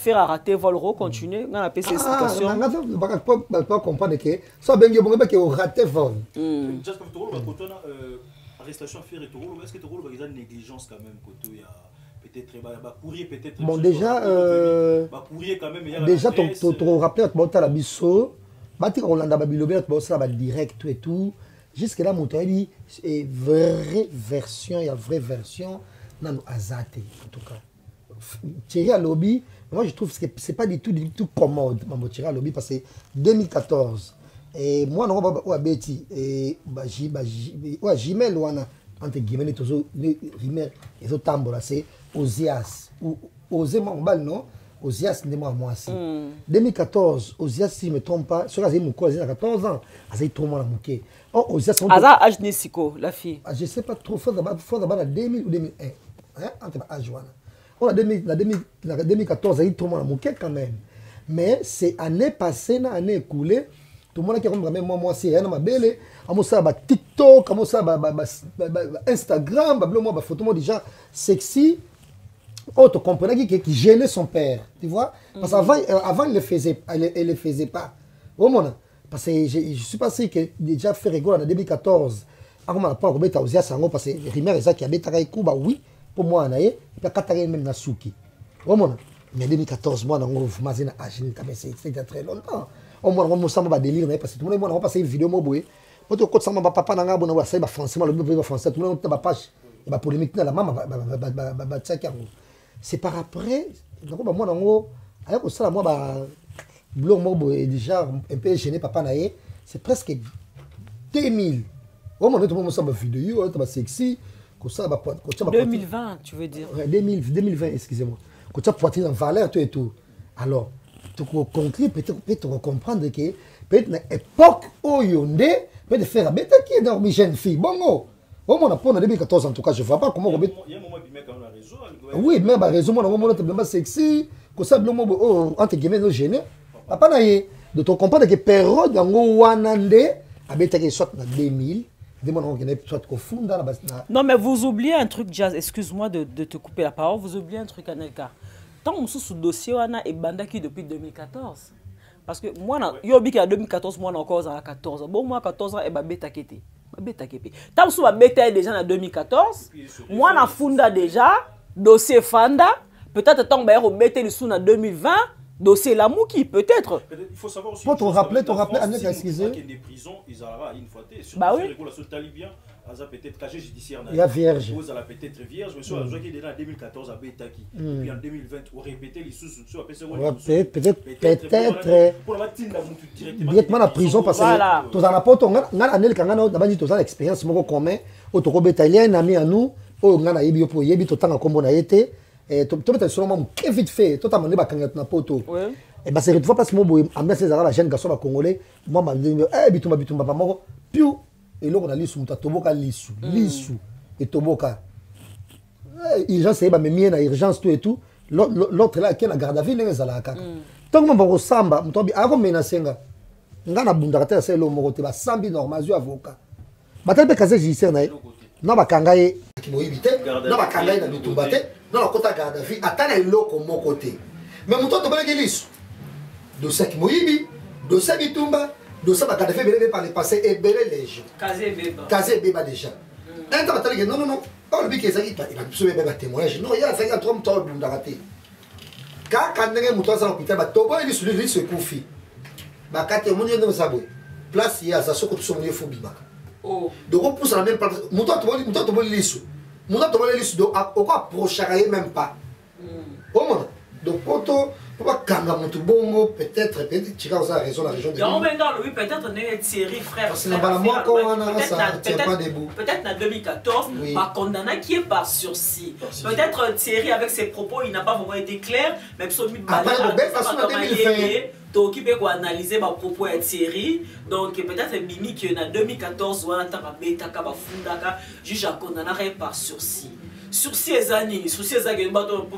faire a raté vol continuer on a ces explications pas comprendre que ça ben yo que au raté vol just comme tout le côté arrestation faire et tout est-ce que tout le bagage négligence quand même côté il y a peut-être bah courrier peut-être bon déjà bah courrier quand même déjà ton rappelé à la biso bati Rolanda babilobé ça va direct et tout jusque là mon dit est vraie version il y a vraie version non azate en tout cas Thierry à lobby moi je trouve que c'est pas du tout commode maman Thierry à lobby parce que 2014 et moi non va Betty et Jimel wana entre guillemets toujours rimer et autres tambours c'est Ozias ou Ozema Mbal non Ozias n'est moi aussi 2014 Ozias si je me trompe pas sur la mon cousin à 14 ans a trop mal mouké Ozias Aza âge Nesiko la fille je sais pas trop faut d'abord 2000 ou 2001 hein entre âge wana on a 2014 a trop mal mouké quand même mais c'est année passée na année écoulée tout le monde qui a même moi c'est rien ma belle amo ça ba TikTok amo ça ba Instagram ba blo moi ba photo moi déjà sexy tu comprenais qui gênait son père tu vois parce qu'avant il le faisait pas au monde parce que je suis passé que déjà fait rigolo en 2014 avant la pas remettre aux sango parce que Rimer est ça qui a béta kuba oui pour moi naé puis katare même na suki au monde mais 2014 moi nango mazina agine quand même c'est très longtemps au moins on me délire parce que tout le monde on passer une vidéo mo boy auto côté ça ma papa nanga bona wa ça ba français le ba français tout le monde ba page ba polémique na la maman ba tchaka c'est par après donc moi nango avec ça moi ba blog mo boy déjà un peu gêné papa naé c'est presque 2000 au moins tout le monde ça ba vidéo ba sexy comme ça ba 2020 tu veux dire 2020 excusez-moi quand ça poitrine en valeur tout et tout alors tu conclure peut-être comprendre que peut-être une époque où Yondé peut faire un bêta qui est dans une jeune fille bon au moins pour 2014 en tout cas je vois pas comment il y a un moment qui met quand même la raison oui même la raison moi on est vraiment sexy que ça le mot entre guillemets no gêné papa naé de te comprendre que période ngo wanande a bêta qui soit dans 2000 non mais vous oubliez un truc Jazz excuse-moi de te couper la parole vous oubliez un truc Anelka tant que sous dossier wana et bandaki depuis 2014 parce que moi yo bi que 2014 moi encore à 14 bon moi 14 ans et ba beta kété tant que sous ba beta déjà en 2014 moi na funda déjà dossier fanda peut-être tant ba ro beta le sous en 2020 dossier la mouki peut-être il faut savoir aussi pour te rappeler Anel excusez des prisons ils aura une fois bah oui régulation talibien Aza peut-être casier judiciaire il y a vierge vous allez peut-être vierge mais soit qui est en 2014 à Betaki puis en 2020 on répétait les sous peut-être pour la matinée directement la prison parce que tous en rapport on a Anel kangana d'abord tous en expérience moko commun au to beta il y a un ami à nous au ngana yebi po yebi to tanga kombo na été et to peut-être seulement vite fait tout amener ba kangata na poto et bah c'est une fois parce que moi ambiance les la jeune garçon congolais moi m'a dit bitumba papa moko piu et là on a lisu muta toboka lisu et toboka urgence ba memie na urgence tout et tout l'autre là qui est la garde à vue les ala kaka tant que on samba mutobi ako menacenga ngana bunda kata c'est le moko te ba sambi normal zu avocat batalbe kaze judiciaire na na bakanga ye kimoyibite na bakanga ye na bitumba te na kota garde à vue atana iloko moko te mais muto to balaki lisu dossier kimoyibi dossier bitumba dossier bakanga fait belé par le passé et belé les gens casé beba déjà un temps batali non pas le bic ezaki il va absolument beba témoignage non il y a ça trop temps bunda raté ka kandenge muto za hôpital ba tobo lisu lisu kufi bakate munye ndo sabwe place ya za soko to munye fobi baka donc on pousse la même place muto to lisu donc on va approcher même pas au moins donc poto pas kanga mutu bongo peut-être tu as raison la région de non mais non oui peut-être une série frère c'est peut-être en 2014 pas condamné qui est par sursis peut-être Thierry avec ses propos il n'a pas vraiment été clair même sur donc il peut analyser ma propos à Thierry donc peut-être Mimi qui en 2014 ou en tant que bêta kaba fundaka juge à condamner par sursis sursis ezani sursis ezaki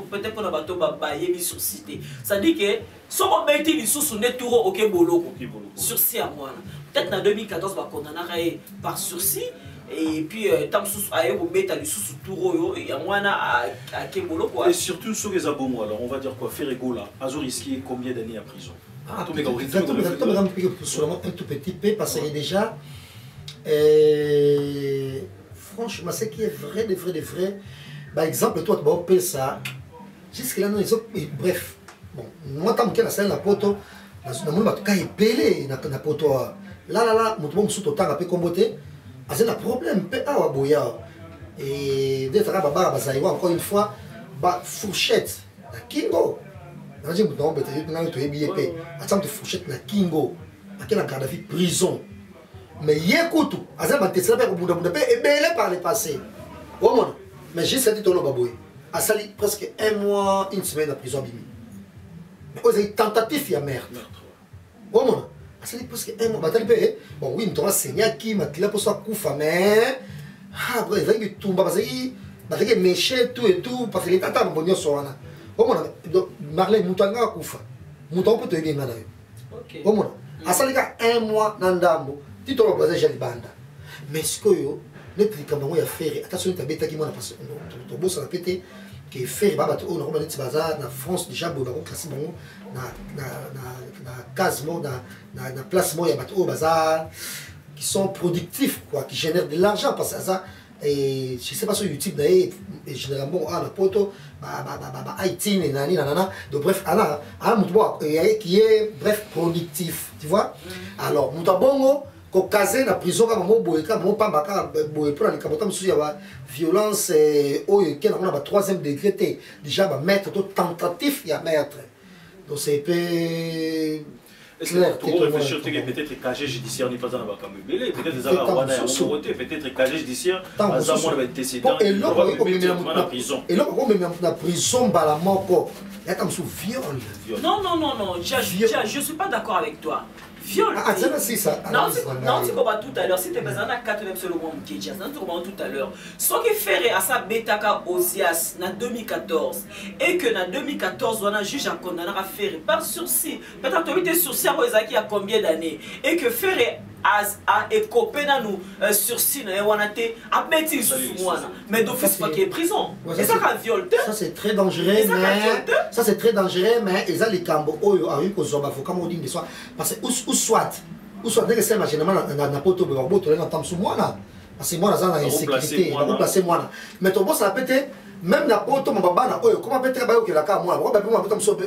peut-être pour na bato ba yebi sursis ça dit que so on met les sous net tour OK boloko sursis à moi peut-être en 2014 ba condamner par sursis et puis tant sous ayo beta le sous tour il y a mwana à Kebolo quoi. Et surtout sur les abonnés, alors on va dire quoi, Ferrego là, a risqué combien d'années en prison? Un tout petit peu parce que déjà franchement ce qui est vrai de vrai par exemple toi tu vas payer ça jusque là bref bon moi tant que la scène la poto na monde ba ka epelé na poto là mutu bon musuto tanga pe kombote c'est un problème pe awa boya et d'être là baba bazaiwa encore une fois ba fourchette na kingo na je mutu on bete na to ebiep attends fourchette na kingo akena garde à vue prison mais yekutu azan ba tesela pe bunda pe ebele par le passé bon mais j'ai cette tolo baboy a sali presque un mois une semaine de prison bimi mais aux tentative ya meurtre bon ça dit presque un mois batali pe bon oui nous enseigner qui matila pour ça kufa mais ah bref il va tout parce que méché tout et tout parce que les tata bonio soana bon donc Marley mutanga kufa mutango peut te bien là OK bon a sali ka un mois nandambo titolo basé jali banda mais ce que yo ne trikambango ya faire attention ta beta qui moi parce que to bossa la pété que faire baba to on remet bazar na France déjà bo ba classé bango na case mo na place mo ya bato au bazar qui sont productifs quoi qui génèrent de l'argent parce que ça et je sais pas sur YouTube d'ailleurs et généralement à la poto Haïti nani nanana donc bref ana qui est bref productif tu vois alors mutabongo ko casé na prison ka mo boye ka mo pamba ka boye pour les kabota musu ya violence oyo ke na ba 3e degré té déjà ba mettre tout tentatif ya mettre donc c'est peu est-ce que tu réfléchir peut-être que casier judiciaire n'est pas dans la camébélé peut-être des avoir peut-être casier judiciaire à moins va antécédent et là on prison et là on met na prison bala moko ya comme sous viol non je suis pas d'accord avec toi. Viol. Ah, c'est ça. Non, tu comprends tout à l'heure. Si tu es besoin d'un 4 même seulement tu comprends tout à l'heure. Ce qui fait à sa Betaka Osias en 2014 et que en 2014 on a juge à condamner à faire par sursis. Peut-être que tu es sursis à qui a combien d'années et que faire a écopé dans nous sursis on a été à bêtise sous moi mais d'office pas qu'il est prison. C'est ça qui viol. Ça c'est très dangereux mais ça c'est très dangereux mais ils ont les cambo oyo a eu que zoba faut comme on dit soit parce que ou soit dès que c'est généralement na poto be boto na tam sous moi là parce que moi là dans insécurité on remplacer moi là mais ton boss a pété même na poto mon baba na oyo comment péter ba yo que la ka moi ba moi poto so pe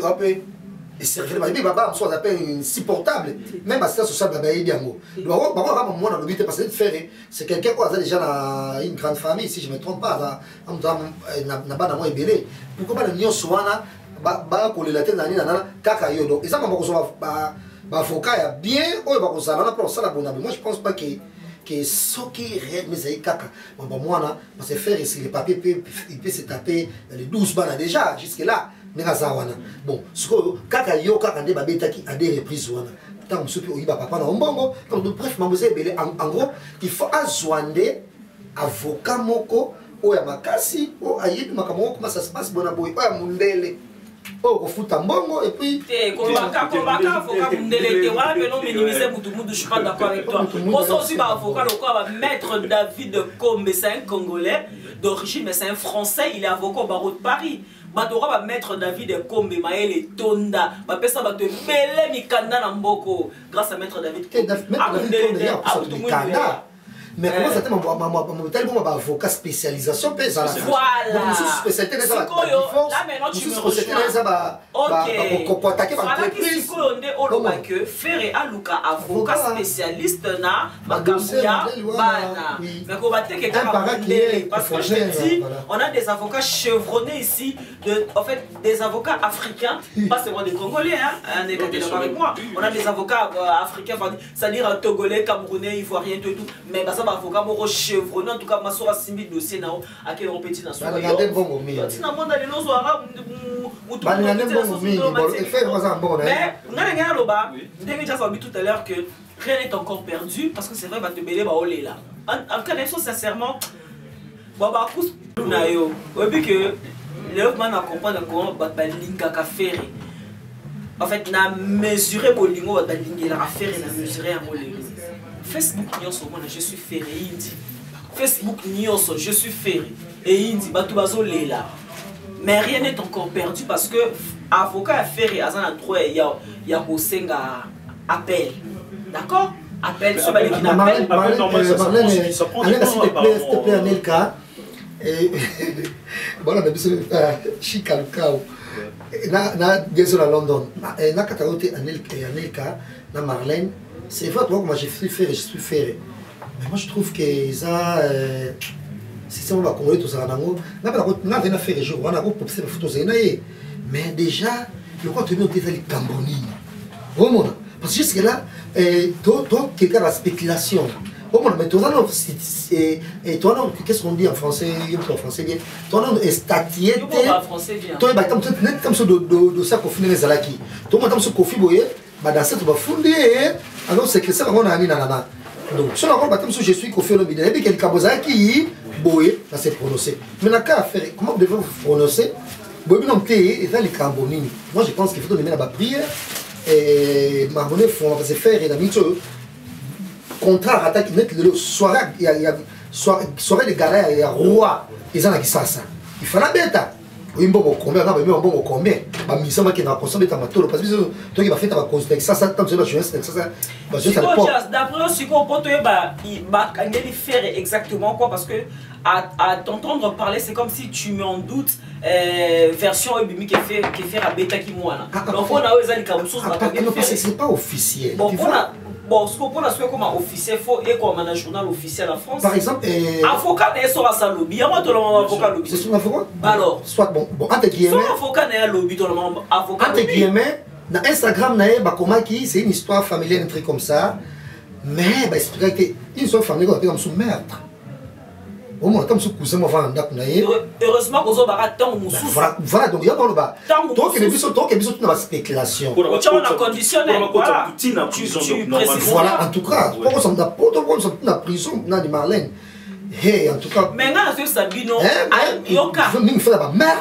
et c'est vrai mais baba on appelle insupportable même à ça social baba bien mo donc baba moi na lobité parce que faire c'est quelqu'un qui a déjà une grande famille si je me trompe pas na ba na moi belé pourquoi pas le nyo soana ba ko le latin na nana kaka yo donc ça m'a ko so ba avocat bien oyo ba ko ça na pour ça la bonne moi je pense pas que ce qui est mais c'est kaka moi na parce que faire ici les papiers il peut se taper les 12 balles déjà jusque là. Bon, ce que kaka yo kaka nde babeta qui a des reprises wana tant on sopi oyiba papa na mbongo donc bref mademoiselle belé en gros il faut azwande avocat moko oya makasi o ayebi makamoko comment ça se passe bona boy oya mundele o ko futa mbongo et puis ko baka avocat mundele te wala pe non minimiser mutu je suis pas d'accord avec toi aussi ba avocat le quoi va maître David Kombe c'est un Congolais d'origine mais c'est un Français il est avocat au barreau de Paris. Batora va mettre David Kombe Maël Tonda va pesa ba te belé mikanda na mboko grâce à maître David Tonda mais comment ça t'es tellement avocat spécialisation pesa la voilà spécialité dans la défense là maintenant tu me rejoins pour attaquer par entreprise que Ferré Aluka avocat spécialiste na Makambuya bana mais qu'on va te quelqu'un parce que je te dis on a des avocats chevronnés ici en fait des avocats africains pas seulement des Congolais hein d'accord avec moi on a des avocats africains c'est-à-dire Togolais Camerounais Ivoiriens tout mais avocat moko chevronné en tout cas masora simbi dossier nao akele repeti na solo regardez bongo mi tina monda le nozo ara mutu mais ngana loba ndenge déjà ça tout à l'heure que rien n'est encore perdu parce que c'est vrai va te belé ba olé là en connaissant sincèrement baba kus na yo et puis que le man a comprendre comment ba linga ka faire en fait na mesurer bolingo ba linga la faire na mesurer en olé Facebook, je suis Ferré, Facebook nyonso je suis ferré et indi bato bazo lela. Mais rien n'est encore perdu parce que avocat a ferré azana droit ya kosenga appel. D'accord? Appel sur les Marlène, s'il te plaît, Anelka. Voilà, on a besoin de Chikalkao. Na désolé à London. Na katarote Anelka, na Marlène. C'est vrai, toi, moi je suis ferré. Mais moi je trouve que ça. Si ça va contrôler tout ça, on a fait les jours, on a fait des photos. Mais déjà, le contenu est déjà les Camboni. Vraiment. Parce que jusque là, toi, quelqu'un a la spéculation. Mais toi, qu'est-ce qu'on dit en français? En français bien. Toi, non, statier. Toi, comme ça, de ça, qu'on finit les alaki. Toi, comme ça, qu'on finit, dans cette fondée, alors c'est que ça, on a mis nanana. Donc, si on a comme ça, je suis qu'on fait le vidéo, et puis quelqu'un qui boye, ça c'est prononcé. Mais la cas à faire, comment devez-vous prononcer? Boye, non, et dans les cambonini. Moi, je pense qu'il faut donner la prière. Et Marmonnet font faire et d'amis contrat attaque net le soirée il y a soirée de galère il y a roi ils en a qui ça il faut la bête oui bon combien là mais bon combien ba mise ma qui na consommer ta matolo parce que toi qui va faire ta cause ça comme ça je ça d'après ce qu'on peut te ba kangeli faire exactement quoi parce que à t'entendre parler c'est comme si tu mets en doute version ebimi qui fait à bêta qui moi donc on a osé les camussos c'est pas officiel bon, ce qu'on peut faire comme officiel, il faut et comme un journal officiel en France. Par exemple, avocat n'est pas ça lobby. Il y a moi tout le monde avocat lobby. C'est son avocat. Alors. Soit bon, entre guillemets. Son avocat n'est pas lobby tout le monde avocat. Entre guillemets, dans Instagram c'est une histoire familiale un truc comme ça, mais bah c'est que une histoire familiale comme son meurtre. Au moins comme ce cousin moi va ndaku naye. Heureusement qu'on a bara tant mususu. Voilà donc il y a dans le bas. Donc il y a une spéculation. On a conditionné. Voilà. Tu voilà en tout cas, pourquoi on a pas dans prison dans les Marlène. Hey, en tout cas. Maintenant, c'est Sabino. Yoka. Il faut la mère.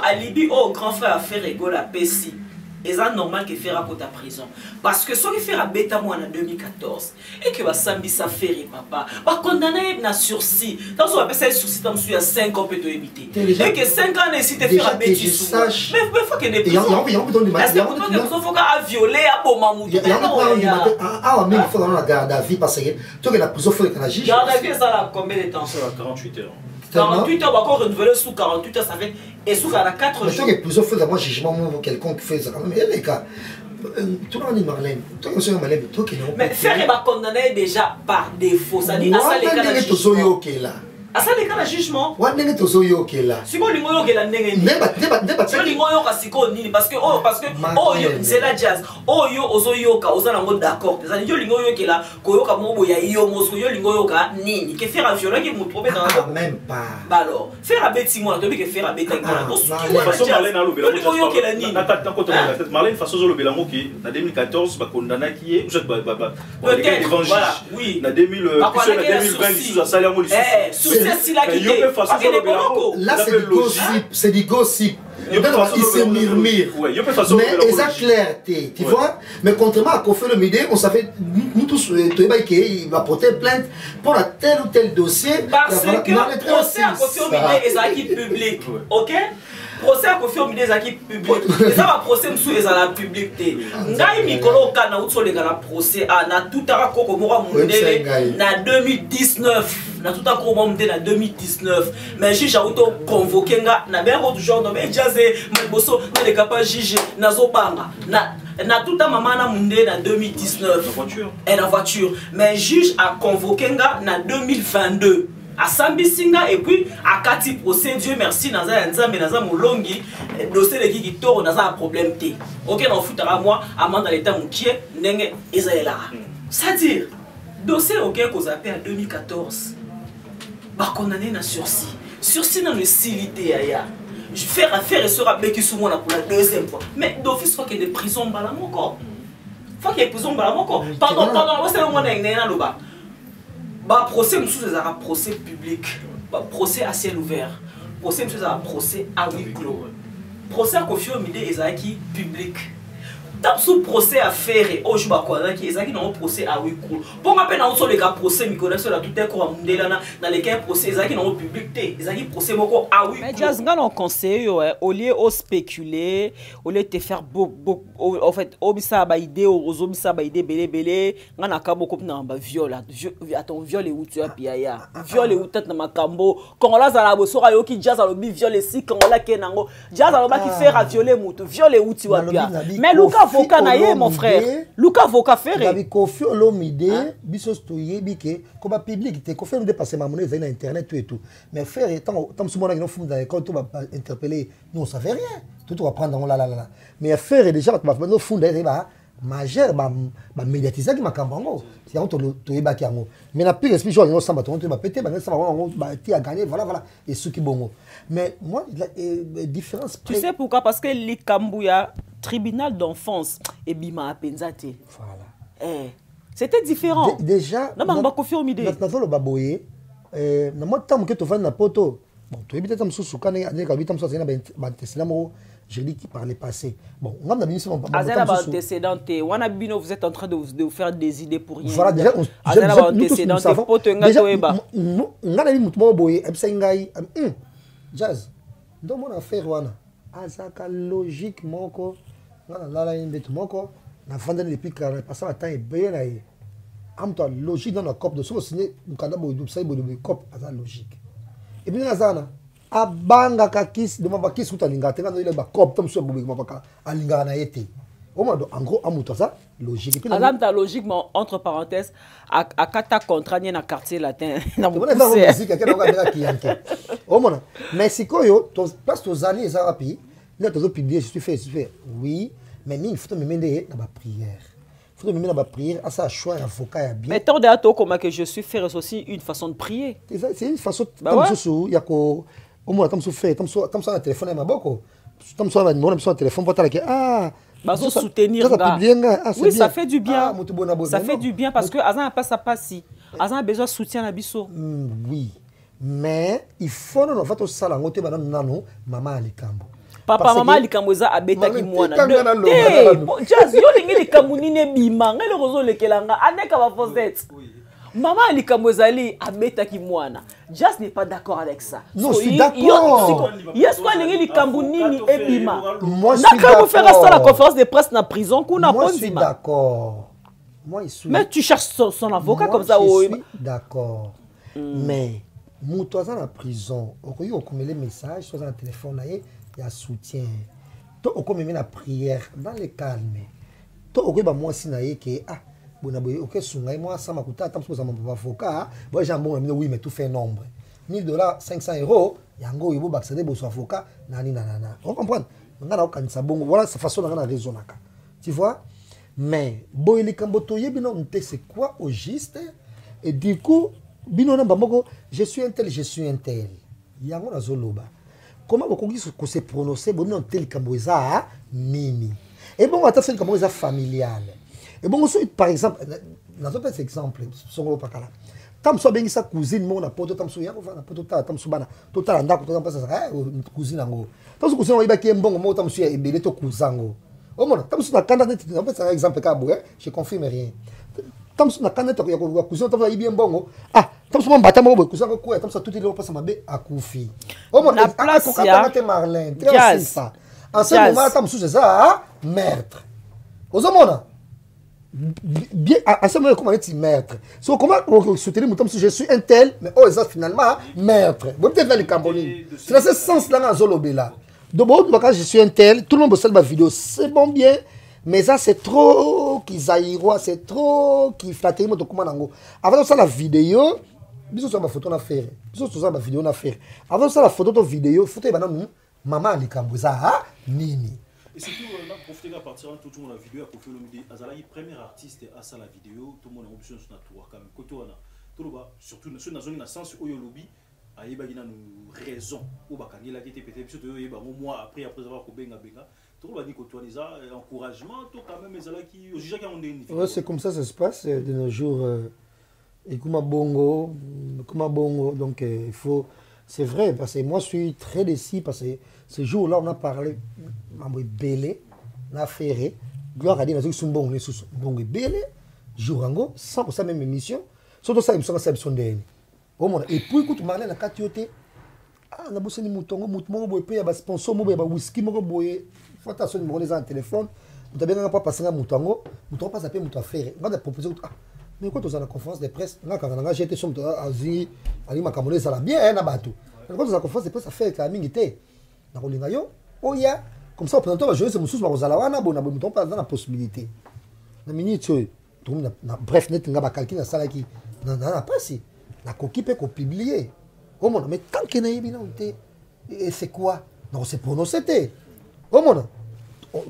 Alibi au grand frère a fait rigoler à Pessi. Et c'est normal que faire à côté de prison. Parce que ce qui fait à bêta moi en 2014 et que Sambi ça fait papa, va condamner na sursis. Dans ce appelle ça sursis dans il y a 5 ans peut te éviter. Et que 5 ans si tu fais à bêta mais faut que des prisons. Il y a faut qu'à violer à Bomamou. Il y a mais il faut dans la garde à vie parce que toi que la prison faut que la juge. Garde à vie ça là combien de temps? Ça va 48 heures. 48 heures, on va encore renouveler sous 48 heures, ça fait. Et sous 4 jours. Je sais que plusieurs fois, d'abord, jugement quelqu'un qui fait ça. Mais les gars, tout le monde est Marlène. Toi qui es Marlène, toi qui es. Mais faire est condamné déjà par défaut. Ça dit, à ça les cas. À ça les cas de jugement. Si vous voulez la parce que c'est la jazz. Oh yo ozoyoka ozana ngo d'accord. Ça dit yo lingo yo ke la koyoka mobo ya yo mosko yo lingo yoka nini que faire un violent qui me trouver dans même pas. Bah alors, faire un bêtise moi, tu veux que faire un bêtise moi. Façon Marlène a le bélango. Marlène façon le bélango qui en 2014 ba condamné qui est peut-être voilà, oui. En 2020 sous la salaire là c'est du gossip. Il se murmure. Mais ils ont clarté, tu vois. Mais contrairement à Kofi Olomide, on savait, nous tous, il va porter plainte pour un tel ou tel dossier. Parce que le procès à Kofi Olomide est acquis public. Ok? Procès à Kofi Olomide est acquis public. Et ça va procès monsieur est à la publicité. Ngai Mikolo Kana ou les gars procès à na tout à koko mora mundele na 2019. Na tout à koko mundele na 2019. Mais juge a auto convoqué nga na bien autre genre no mais jazé mais bosso na les capables juge na zobanga na tout à maman na mundele na 2019. La voiture. Mais juge a convoqué nga na 2022. À Sambisinga et puis à Kati procès Dieu merci naza nzambe naza molongi dossier de qui toro naza problème té. OK na futara moi amende dans l'état moukié ndenge ezela. C'est-à-dire dossier OK qu'on appelle en 2014. Ba condamné na sursis. Sursis dans le silité aya. Je faire affaire et sera béki sous moi pour la deuxième fois. Mais d'office faut qu'il y ait des prisons bala moko. Faut qu'il y ait des prisons bala moko. Pardon, c'est le monde ngena loba. Bah procès monsieur c'est un procès public, bah procès à ciel ouvert, procès monsieur c'est un procès à huis clos, procès à Kofi Olomide est qui public, Dans ce procès à faire, oh je quoi qui est un procès à oui cool. Bon après dans le cas procès mi connaît la tout est quoi dans les cas procès ils ont public ils ont procès moko ah oui. Mais jazz nga non conseil au lieu de spéculer, au lieu de te faire beaucoup en fait obisa ba idée obisa ba idée belé nga na ka beaucoup na ba viol attends viol et où tu as piaya viol et où tête na makambo quand là ça la bosora yo ki jazz alobi viol si quand là kenango jazz aloba qui faire à violer mutu viol et où tu as piaya mais Luka avocat na ye mon frère Luka avocat faire David Kofi Olomide biso stoye bike ko ba public te ko faire dépasser ma monnaie na internet tout et tout mais faire tant ce moment là fond dans quand tu vas interpeller nous on savait rien tout va prendre là mais faire déjà tu vas no fond là majeur ba médiatiser qui makambango c'est on to yebaki yango mais na pire esprit genre samba to ba péter ba ça ba ti a gagné voilà et ce qui bongo mais moi la différence tu sais pourquoi parce que Likambuya tribunal d'enfance et bima apenzate voilà c'était différent déjà na ba confirmer idée na lo baboye na mo tam que to va na poto bon to ebita tam susu kana ya ka bitam so na ba tesla mo je dis qui par le passé bon on a bien sûr Azana ba antécédent wana bino vous êtes en train de vous faire des idées pour rien voilà déjà Azana ba antécédent poto nga to eba ngana ni mutu mo boye ebisa ngai jazz ndo mon affaire wana azaka logique moko ngana lala inde moko na vendre depuis que passer temps et bien là am toi logique dans la cop de so signer mukanda bo du sai bo de cop aza logique et bien azana abanga kakis de maba kis utalinga tenga no ile ba cop tom so bo maba alinga na yete au moins en gros amuto ça logique puis ta logiquement entre parenthèses à kata contrat ni na quartier latin na mo musique que on va qui yanke au moins mais sikoyo to place to zali eza rapi là to publier je suis fait oui mais il faut me mener dans ma prière. Il faut me mener dans ma prière. À ça, choix avocat bien. Mais tant de comment que je suis faire aussi une façon de prier. C'est une façon. Il y a au moins comme ça fait, comme ça un téléphone à ma boco. Comme ça un téléphone pour t'aller ah. Bazo soutenir oui, ça fait du bien. Ça fait du bien parce que Azan pas ça passe si. Azan a besoin de soutien à biso. Oui. Mais il faut non fait ça la ngote bana nano maman Likambo. Papa maman likamboza abeta ki mwana jazz yo lingi likamuni bima ngele rozo lekelanga aneka ba fosette maman likamboza li abeta ki mwana jazz n'est pas d'accord avec ça non je suis d'accord yes quoi lingi likamuni ni ebima moi je suis d'accord faire ça la conférence de presse na prison kuna moi je suis d'accord moi je suis mais tu cherches son avocat comme ça je suis d'accord mais mutoza na prison okoyi okomele message sur un téléphone naie il y a soutien. Toi, on comme la prière dans le calme. Toi, on comme moi si naïe que ah bon aboye ok sungai moi ça m'a coûté tant que ça m'a pas avocat. Moi j'ai un bon oui mais tout fait nombre. $1000, 500 €. Yango il faut accéder au avocat nani nanana. On comprend? On a aucun ça bon voilà sa façon on a raison là. Tu vois? Mais boy les kambotoye bino nte c'est quoi au juste et du coup bino na bamoko je suis un tel. Yango na zoloba. Comment vous pouvez se prononcer bon non tel kamboza nini et bon attends c'est kamboza familial et bon par exemple dans un petit exemple songo pakala tam so bengi sa cousine mon na poto tam so yako na poto ta tam so bana total ndako to tam pasa cousine ngo tam so cousine oyiba ki mbongo mo tam so ya ebele to cousango o mona tam so na kanda net en fait c'est un exemple ka bo je confirme rien tam so na kanda to ya cousine tam so yibi mbongo ah tam so mbata mo bo cousin ko tam so tout ile pasa mabe akufi o mona place ya Marlin très ça en ce moment tam so c'est ça meurtre ozomona bien à ce moment comment est-il maître so comment soutenir mon je suis un tel mais oh ça finalement maître bon peut-être vers les Cambodgiens c'est dans ce sens là dans Zolobela donc bon quand je suis un tel tout le monde possède ma vidéo c'est bon bien mais ça c'est trop qu'ils aillent c'est trop qui flatterie mon comment nango avant ça la vidéo biso sur ma photo na faire biso sur ma vidéo na faire avant ça la photo de vidéo photo bana maman ali Kamboza nini. Et surtout, là, profiter à partir de tout le monde la vidéo, à Kofi Olomide, Azalaï, premier artiste à ça la vidéo, tout le monde a option sur notre tour, quand même, côté on a, tout le bas, surtout dans la zone, dans le sens où il y a lobby, à Yébagina nous raison, où Bakani l'a été pété, surtout Yéba, au mois après avoir Kobenga Benga, tout le bas dit côté on a encouragement, tout quand même, Azalaï qui, au juge, on est. Ouais, c'est comme ça se passe de nos jours, et Kuma Bongo, donc il faut. C'est vrai, parce que moi je suis très déçu, parce que ce jour-là, on a parlé, on a Bélé, on a Ferré, gloire à Dieu nazo ki bon les bon belé jourango 100% même émission surtout ça émission ça émission ndeni au monde et puis écoute Marlène na katioté ah na bosani mutongo mutmo boye pe ya ba sponsor mo boye ba whisky mo boye fata son numéro les en téléphone mutabenganga pas passer mutongo mutongo pas appeler muto affaire ngada proposer ah mais quand on a la conférence de presse ngaka j'étais sur azi ali makamole ça la bien na bato quand on a la conférence de presse affaire ka mingi té na kolinga yo oya comme ça présentant je sais mususu ba kozala wana bona mutongo pas dans la possibilité na minute bref net nga ba calcul na sala ki na passé la coquille peut publier au monde mais tant que naïbi non et c'est quoi non c'est prononcé au monde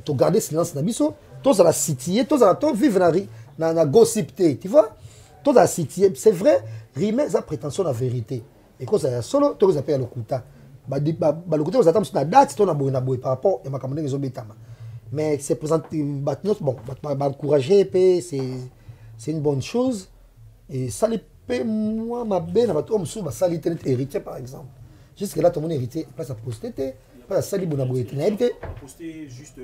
tu garder silence na biso tous à la cité tous à la vivre na gossip tu vois tous à la cité c'est vrai rimer sa prétention la vérité et quand ça solo tous les appels le kuta ba le kuta vous attend sur la date ton na boy par rapport et ma camarade les obétama mais c'est présenter bon ba encourager c'est une bonne chose et ça les moi ma belle na bato musu ba sali internet héritier par exemple jusque là tout mon héritier pas à poster pas à sali bona boyete na héritier poster juste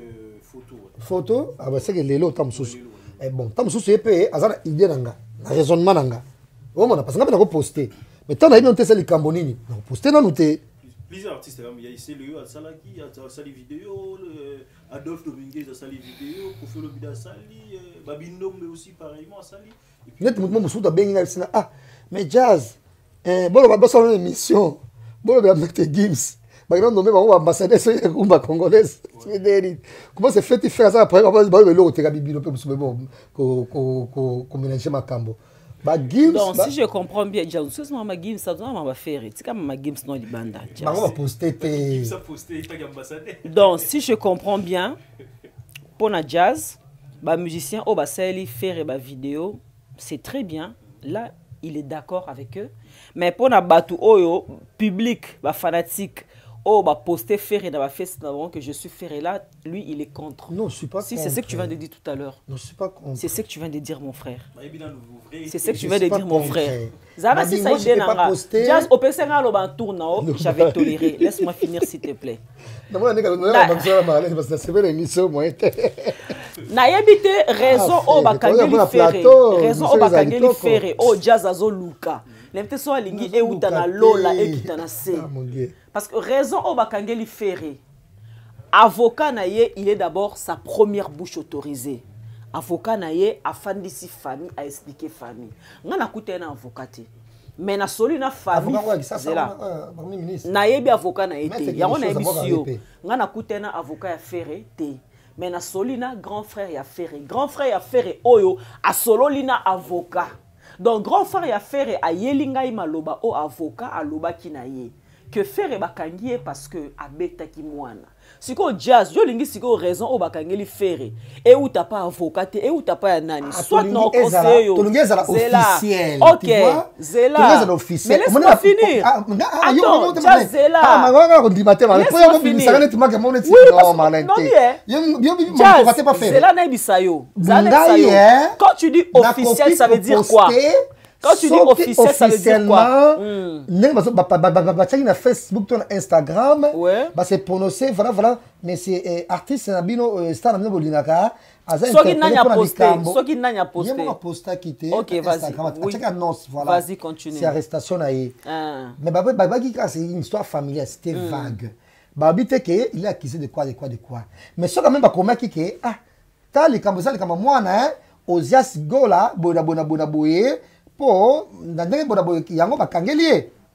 photo ah bah c'est que lelo tam musu et bon tam musu epé azana idée nanga na raisonnement nanga o mona parce que na ko poster mais tant na bien te sali kambonini na poster na nous plusieurs artistes il y a ici le à Salaki à sali vidéo Adolphe Dominguez à sali vidéo Kofi Olomide à sali Babindo mais aussi pareillement à sali net mutu musu da benga sina ah mais jazz bolo ba bossa une émission bolo ba mettre Gims ba grand nommé ba ambassadeur c'est kumba congolaise comment c'est fait faire ça après ba le te kabibino pe musu bon ko mélanger makambo ba Gims donc si je comprends bien jazz c'est ma Gims ça doit ma faire c'est comme ma Gims non libanda ba va poster te ça poster pas ambassadeur donc si je comprends bien pour na jazz ba musicien au ba sali faire ba vidéo c'est très bien là il est d'accord avec eux mais pour na batu oyo public ba fanatique oh ba poster faire dans ba fest d'avant que je suis ferré là lui il est contre non je suis pas si c'est ce que tu viens de dire tout à l'heure non je suis pas contre c'est ce que tu viens de dire mon frère c'est ce que tu viens de dire mon frère Zara si ça idée nanga jazz au PCNA lo ba tourna j'avais toléré laisse-moi finir s'il te plaît non moi neka na malade parce que c'est une émission moi na yebite raison au bakangeli ferré raison au bakangeli ferré au jazz azo luka l'impression alingi e utana lola e kitana se parce que raison au bakangeli ferré avocat na ye il est d'abord sa première bouche autorisée avocat na ye afandisi famille a expliquer famille ngana kuta na avocat mais na soli na famille zela na yebi avocat na été yango na yebi sio ngana kuta na avocat ya ferré te mais na solina grand frère ya ferré oyo a sololina avocat donc grand frère ya ferré a yelinga maloba o avocat aloba kinaye que ferré bakangiye parce que abeta ki mwana siko jazz yo lingi siko raison o bakangeli ferré et ou t'as pas avocat et ou t'as pas nani soit non conseil yo officiel OK zela officiel mais laisse-moi finir attends jazz zela zela na bisayo quand tu dis officiel ça veut dire quoi quand tu dis officiel, ça veut dire quoi? Na Facebook, na Instagram, ouais. C'est prononcé, voilà, mais c'est artiste, star, Bolinaka. Soki nanya posté. Il y a posté quitté. Ok, vas-y. Oui. Vas-y, continue. C'est arrestation là. Mais c'est une histoire familiale, c'était vague. Babi te que il est accusé de quoi. Mais ça quand même pas comment qui que ah, t'as les cambosa les cambo moi na, Ozias gola, bona boye. En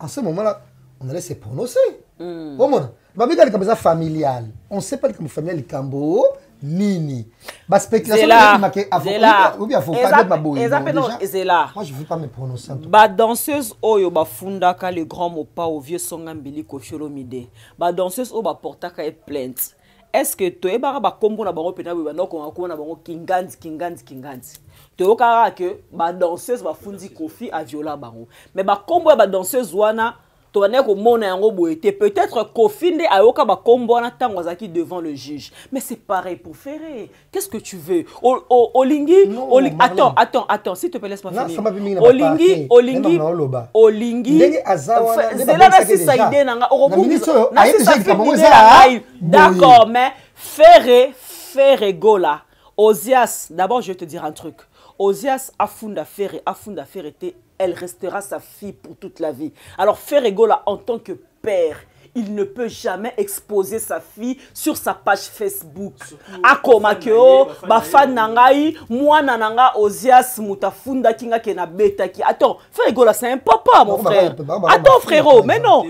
ce moment-là, on allait se prononcer. Familial. On ne sait pas comment familial Cambo, Nini. Moi, je ne veux pas me prononcer. Ba danseuse oyo ba fundaka le grand mopa au vieux Songambili Kofi Olomide. Ba danseuse o ba portaka e plainte. Est-ce que tu es ba kombo na bango pena ba noko na bango kinganzi. Tu as que ba danseuse ba fundi Kofi a viola bango. Mais ba kombo ba danseuse wana to wana ko mona yango boete peut-être Kofi nde ayoka ba kombo wana tango azaki devant le juge. Mais c'est pareil pour Ferré. Qu'est-ce que tu veux? Olingi, attends, s'il te plaît laisse-moi finir. Olingi. Zela na si saide nanga orobuki. D'accord, mais Ferré gola. Ozias, d'abord je vais te dire un truc. Ozias a funda faire était, elle restera sa fille pour toute la vie. Alors Ferregola en tant que père, il ne peut jamais exposer sa fille sur sa page Facebook. Akomakeo, bafan nangai, moi nananga Ozias mutafunda kinga kena betaki. Attends, Ferregola c'est un papa mon frère. Attends frérot, mais non.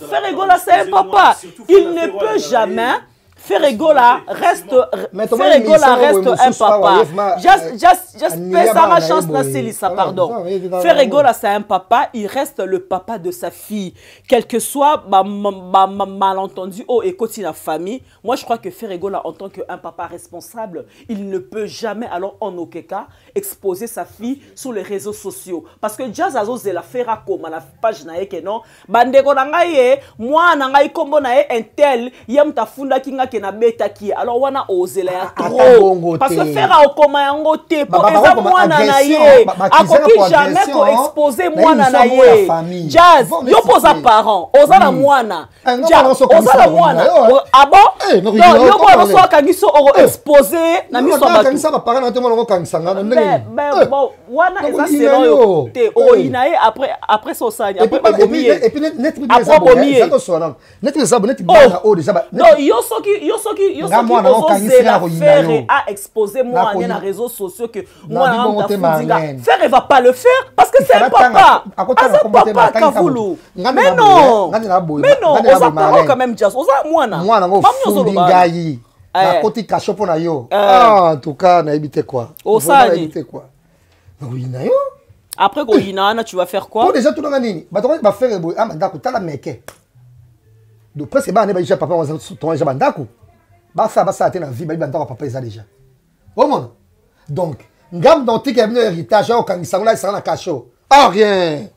Ferregola c'est un papa. Il ne peut jamais Ferregola reste un papa. Just fais ça ma chance ça pardon. Ferregola c'est un papa, il reste le papa de sa fille. Quel que soit malentendu et côté la famille, moi je crois que Ferregola en tant qu'un papa responsable, il ne peut jamais alors en aucun cas exposer sa fille sur les réseaux sociaux parce que Jazz Azos de la fera comme la page nae que non bandeko nangaye moi nangaye kombo nae intel yam tafunda kinga na betaki alors wana ozela ya trop parce que faire okoma yango te pour eza mwana na ye akoki jamais ko exposer mwana na ye Jazz yo posa parent oza na mwana oza na mwana ah bon non yo ko so kangiso o exposer na miso ba kanisa ba parent na te mwana ko kanisanga na ndenge bon wana eza selon te o inaye après so sanya après bomiye et puis net non yo soki a exposé moi na réseaux sociaux que moi faire va pas le faire parce que c'est un papa papa Kavulu mais non on s'apprend quand même Jazz oza mwana ngai na koti kashopo na yo en tout cas na habité quoi oui na yo après ko yina tu vas faire quoi pour déjà tout dans nini ba faire mandako tala meke donc presque ba ne ba déjà papa on ton déjà mandako basa te na vie ba ndako papa eza déjà au monde donc ngam dans tika bien héritage au kangisangola ça na kasho rien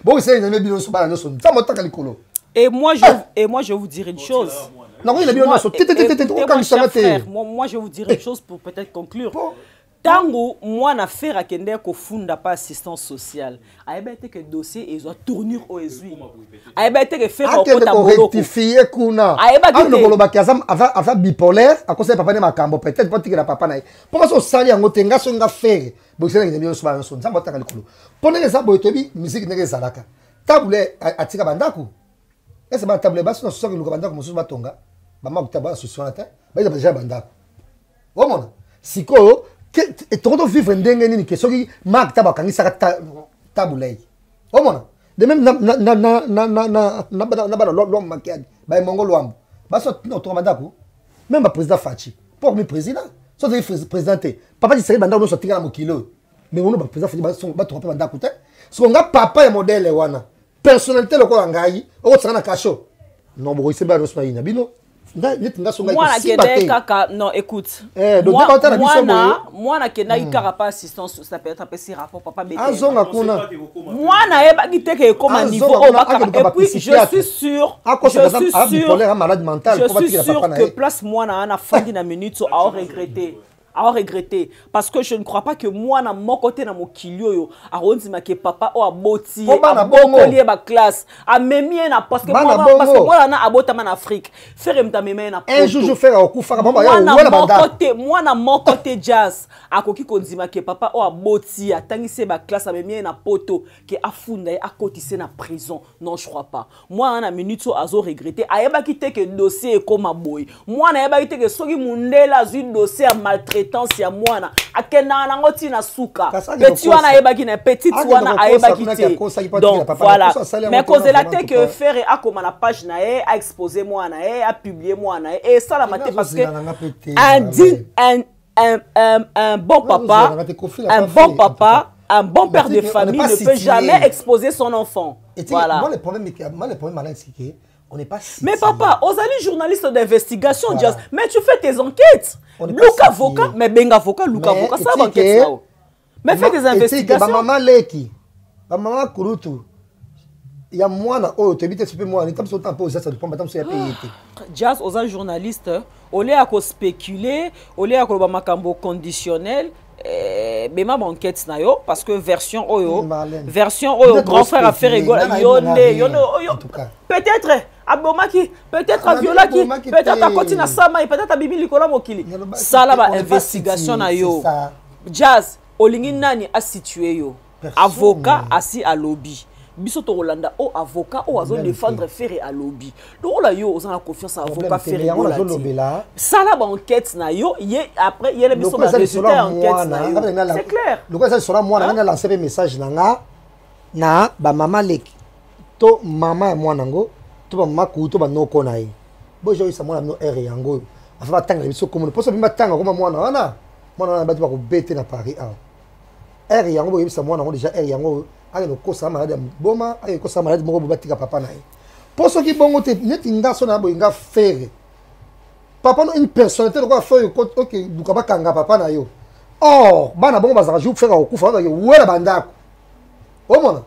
bon c'est une bien so ba no so ça motaka likolo et moi je vous dire une chose non il a bien so moi je vous dire une chose pour peut-être conclure. Tango moi na faire akende ko funda pas assistance sociale aibete que dossier et doit tournure au ezui aibete que faire au kota rectifier kuna ando koloba kiazam ava bipolaire à cause papa ne makambo peut-être pas que la papa na pourquoi so sali yango tenga so nga faire bo sala ngi bien so ba so nzamba taka likolo pona eza bo tobi musique nege zalaka tabule atika bandako ese ba tabule baso so so bandako mosusu batonga ba makutaba association ata ba eza déjà bandako o mona siko et trop vivre ndenge nini que soki mark taba kangisa tabulei o mona de même na lo makiadi ba mongolo ambo baso no to mandako même ba président Fachi pour me président so de présidenter papa dit banda no so tika na mokilo mais on ba président Fachi ba to papa mandako te so nga papa ya modèle wana personnalité loko ngai o tsana kasho non bo ise ba no so ina bino. Non, écoute. Moi, na pas assistance, ça peut être un petit rapport, papa bête. Moi, na comme un niveau. Et puis, je suis sûr que place moi na fin d'une minute à regretter. Parce que je ne crois pas que moi na mon côté na mon kilio a rondima que papa o aboti abokolier ba classe a memie na parce que moi na abota en Afrique faire mta memie na un jour je faire okufa moi na mon côté Jazz akoki konzima que papa o aboti atangise ba classe a memie na poto que afunda e akotise na prison non je crois pas moi na minute azo regretter ayeba kite que dossier comme boy moi na yeba kite que soki mundela zu dossier a maltraité ya mwana akena nango tina suka petit wana ebaki na petite wana ayebaki te donc voilà mais cause la te que faire a comme na page na e a exposer mwana e a publier mwana et ça la maté parce que un bon papa un bon père de famille ne peut jamais exposer son enfant. Voilà. Moi le problème malin c'est que on n'est pas situé. Mais papa, Ozali journaliste d'investigation, voilà. Jazz, mais tu fais tes enquêtes. Luka avocat, mais benga avocat, Luka avocat, ça va enquête là. Mais fais des investigations. Maman Leki, maman Kurutu. Il y a moi na oh tu habites super moi, comme ça temps pour ça dépend maintenant c'est payé. Jazz Ozali journaliste, au lieu à spéculer, au lieu à ko ba makambo conditionnel. Mais ma enquête na yo parce que version oyo grand frère a fait rigole peut-être abomaki peut-être aviolaki peut-être akoti na sama peut-être abibi likolo mokili sala ba investigation na yo Jazz olingi nani a situé yo avocat asi à lobby biso to Rolanda o avocat o azo défendre faire à lobby donc là yo on a confiance à avocat faire ça la enquête na yo après yele biso ba résultat enquête na c'est clair donc ça sera moi na lancer un message na ba mama leki to mama moi nango to ba maku to ba noko na ye bojo isa moi no ere yango afa tanga biso comme poso bimba tanga comme moi na ba ko bete na Paris ere yango bo isa moi nango déjà ere yango aye no kosa malade boma aye kosa malade moko bobatika papa na ye poso ki bongo te neti ngaso na boinga faire papa no une personnalité ko faire OK duka bakanga papa na yo or bana bongo bazaka jou faire ko kufa ba wela bandako o mona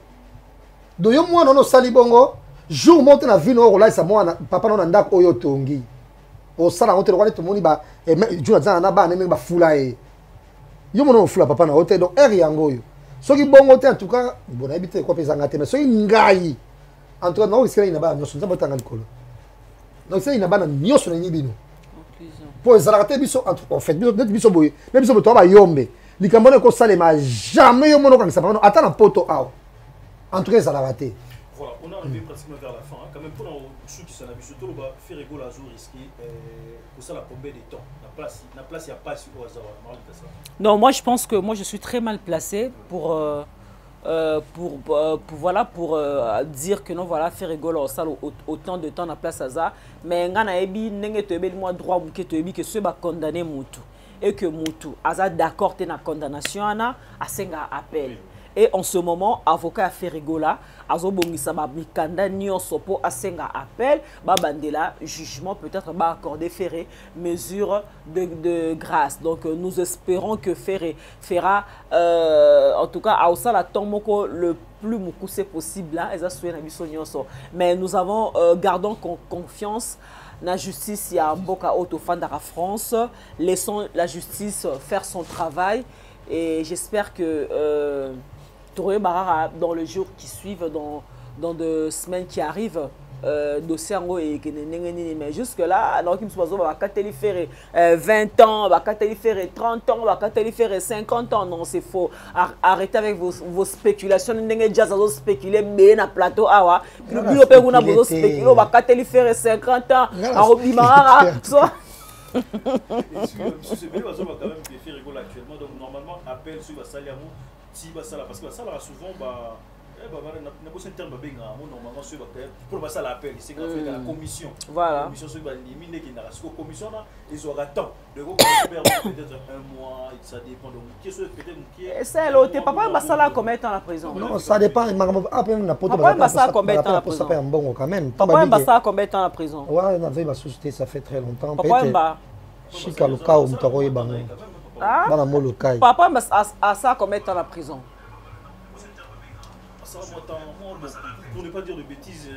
do yo mwana no sali bongo jour monte na vie no ko sa mwana papa no na ndako oyo tongi o sala on te ko to moni ba jour na na ba ne ba fula e yo mona fula papa na hotel donc er yango yo soki bongo te en tout cas bon habité quoi pesanga te mais soki ngai en tout cas non iskela ina ba nyoso nzamba tanga likolo donc c'est ina ba na nyoso na nyibino pour ezalaka biso en fait biso boye même biso to ba yombe likambo ne ko salema jamais yo mono kangisa pano ata na poto aw en tout cas ezalaka te voilà on a arrivé pratiquement vers la fin hein. Quand même pour ceux qui sont habitués surtout le faire rigolo à jour risqué pour ça la combien de temps la place il y a pas sur au hasard non moi je pense que moi je suis très mal placé pour voilà pour dire que non voilà faire rigolo au salle autant de temps la place hasard mais ngana ebi ndenge to ebi moi droit muke to ebi que ceux ba condamner mutu et que mutu aza d'accord te na condamnation ana asenga appel. Et en ce moment, avocat a fait rigola, azobongisa ba mikanda nyonso po asenga appel, ba bandela jugement peut-être ba accorder ferré mesure de grâce. Donc nous espérons que Ferré fera en tout cas à osala tomoko le plus mukuse possible là, mais nous avons gardons confiance la justice, il y a Mboka Autofan de la France. Laissons la justice faire son travail et j'espère que dans les jours qui suivent, dans 2 semaines qui arrivent, dossier mais jusque là alors qu'il me soit 20 ans 30 ans 50 ans non c'est faux. Arrêtez avec vos spéculations spéculer na plateau awa spéculer 50 ans donc normalement appel sur si parce que ça là souvent pour ça l'appel c'est la commission voilà commission sur la commission ils auront temps de peut-être un mois ça dépend donc qui peut-être c'est l'autre papa va ça là combien de temps la prison non ça dépend après na poto papa va ça combien de temps la prison ça fait un bon quand même papa va ça combien de temps la prison ouais on avait ma société ça fait très longtemps papa va chika le cas où mtako yebanga bana molo kai papa va ça combien de temps la prison pour ne pas dire de bêtises,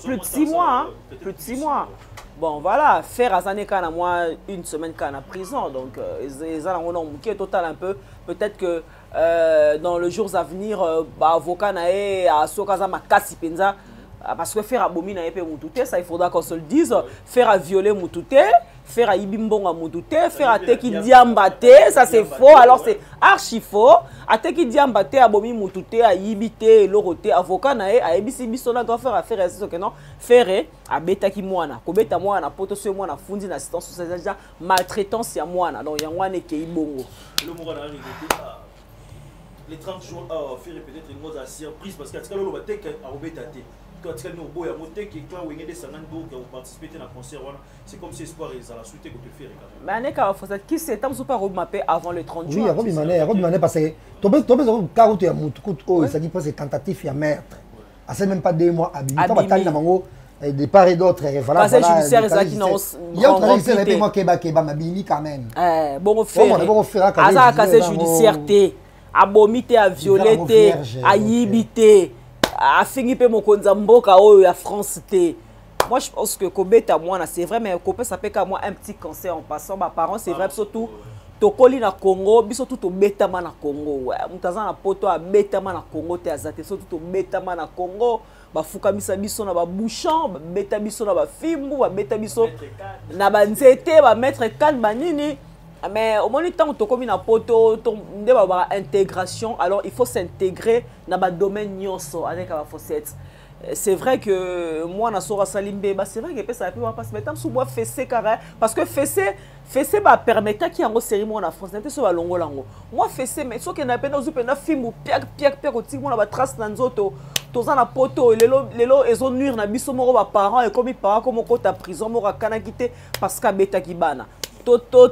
plus de 6 mois, hein? Plus de 6 mois. Bon, voilà, faire à Zané Kana, moi, 1 semaine en prison. Donc, ils ont total un peu. Peut-être que dans les jours à venir, avocat à Sokaza Makasi Penza, parce que faire à Bomi n'a pas Moutouté, ça il faudra qu'on se le dise. Faire à violer Moutouté, faire à Ibimbonga Moutouté, faire à Teki Diambaté, ça c'est faux, alors c'est archi faux. À Teki Diambaté, à Bomi Moutouté, à Ibité, Loroté, avocat nae, à Ebisi Bissona, faire à faire à ce que non, faire à Betaki Moana, Kobeta Moana, Potosio Moana, Fundi, assistance sociale, déjà maltraitance à Moana, donc il y a Moana qui est bon. Le Moana arrive les 30 jours à faire peut-être une grosse surprise parce que tu as le batek à Obetate. C'est comme si espoir ils allaient souhaiter que tu fais. Mais qui s'est avant le 30 jours. Oui, Robin parce que tu as carotte à Moutoukouto, ça dit pas c'est tentative à meurtre. C'est même pas 2 mois habillé. De part et d'autre, voilà. Il y a autre chose, c'est moi qui m'a bini quand même. Bon, faire. À casser judiciaire, à vomiter, à violer, à yibiter. A fini pe mokonza mboka oyo ya France te. Moi je pense que Kobeta moi c'est vrai mais Kopé ça fait qu'à moi un petit conseil en passant mes parents c'est vrai surtout tokoli na Congo biso tout to betama na Congo ouais mutaza na poto a betama na Congo te azate surtout to betama na Congo bafukamisa biso na babouchon babeta biso na bafimbu babeta biso na banzete bamettre kane banini. Mais au moins tant que na poto nde ba intégration, alors il faut s'intégrer dans ba domaine nyonso avec la fossette. C'est vrai que moi na sora salimbe ba c'est vrai que ça peut pas se mettre sous moi fessé carré parce que fessé ba permettre qui en cérémonie en France n'était sur ba longo lango. Moi fessé mais so que na pena zu pena film piak otiki mo na ba trace na nzoto toza na poto lelo ezo nuire na biso moko ba parents et comme parents comme ko ta prison mo kana kité parce que beta ki bana.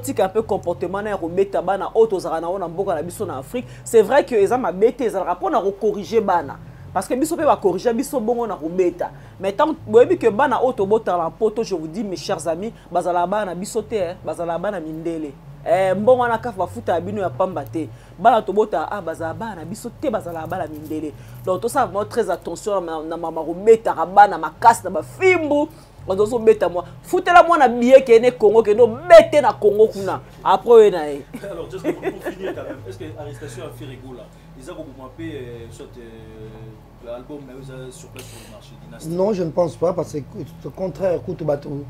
Tika un peu comportement na robeta bana otozara na ona mboka na biso na Afrique. C'est vrai que eza mabete eza rapport na corriger bana parce que biso pe ba corriger biso bongo na robeta. Mais tant boyebi que bana otobota la poto, je vous dis mes chers amis, bazala bana biso te bazala bana mindele. Mbongo na kafa futa bino ya pamba te. Bana tobota bazala bana biso te bazala bana mindele. Donc tout ça vraiment très attention na mama robeta bana makasi na ba fimbu. On doit se mettre à moi. Foutez-la moi na billet qui est né Congo, qui nous mettez na Congo kuna. Après alors juste pour finir quand même, est-ce que l'arrestation a fait rigolo là? Ils ont beaucoup soit l'album mais sur place sur le marché Dynastie. Non, je ne pense pas parce que au contraire, écoute bateau.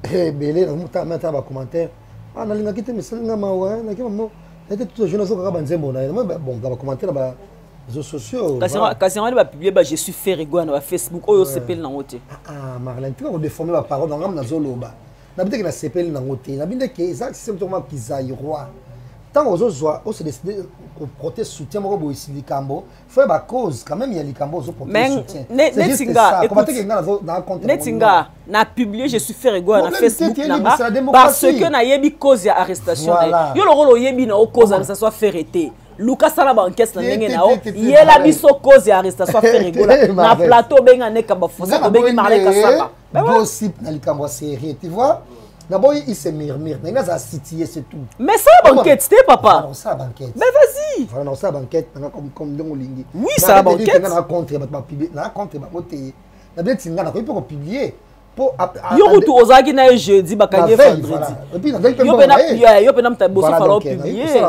Belé dans mon temps ba commentaire. Ah na linga kité mais ça linga mawa, na kima mo. Était tout jeune zo ka banzembo na. Bon, ba commentaire ba réseaux sociaux. Quand on va publier je suis fait rigolo na Facebook oyo sepel na ngote. Ah Marlène, tu vas déformer ma parole dans na zoloba. Na bide que na sepel na ngote. Na bide que ça c'est simplement qu'ils roi. Tant aux autres on se décide pour porter soutien mo bo ici likambo. Faut ba cause quand même il y a likambo zo porter soutien. Netinga, Netinga na publier je suis fait rigolo na Facebook na parce que na yebi cause ya arrestation. Yo le rôle yebi na cause arrestation ferreté. Lucas sala ba enquête na ndenge na o yela biso cause ya arrestation fait rigola na plateau benga neka ba fosa to bengi marle kasaba gossip na likambo série tu vois d'abord il se murmure mais ça situé c'est tout mais ça banquette c'était papa non ça banquette mais vas-y voilà non ça banquette comme ndongo lingi oui ça banquette na contre ba publier na contre ba moté na bien tinga na ko peut publier pour yo tu ozaki na jeudi ba kanye vendredi et puis na yo pena mta boso falo publier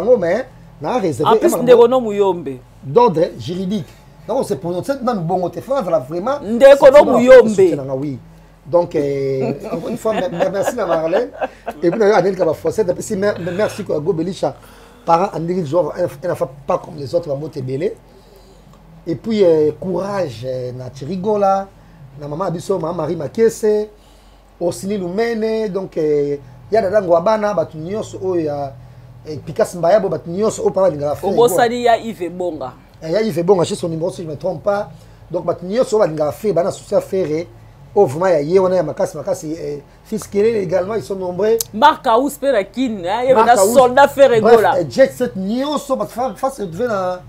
en plus ndekono muyombe d'ordre juridique donc on se prononce dans le bon côté France vraiment ndekono muyombe oui donc encore une fois merci à Marlène et puis Adèle qui va forcer merci à Gobelisha parents André genre elle n'a pas comme les autres va monter belé et puis courage na Chirigola na maman Abisso maman Marie Makese Osini Lumene donc il y a dans Ngwabana batu nyonso oya Picasso Mbaya bo batu nyonso o pas linga faire Obosali ya Yves Bonga ya Yves Bonga chez son numéro si je me trompe pas donc batu nyonso ba linga faire bana souci faire au vraiment ya yéwana ya makasi fiscale également ils sont nombreux Marc Aous Perakin ya bana soldat faire rigola jet set nyonso ba face devait na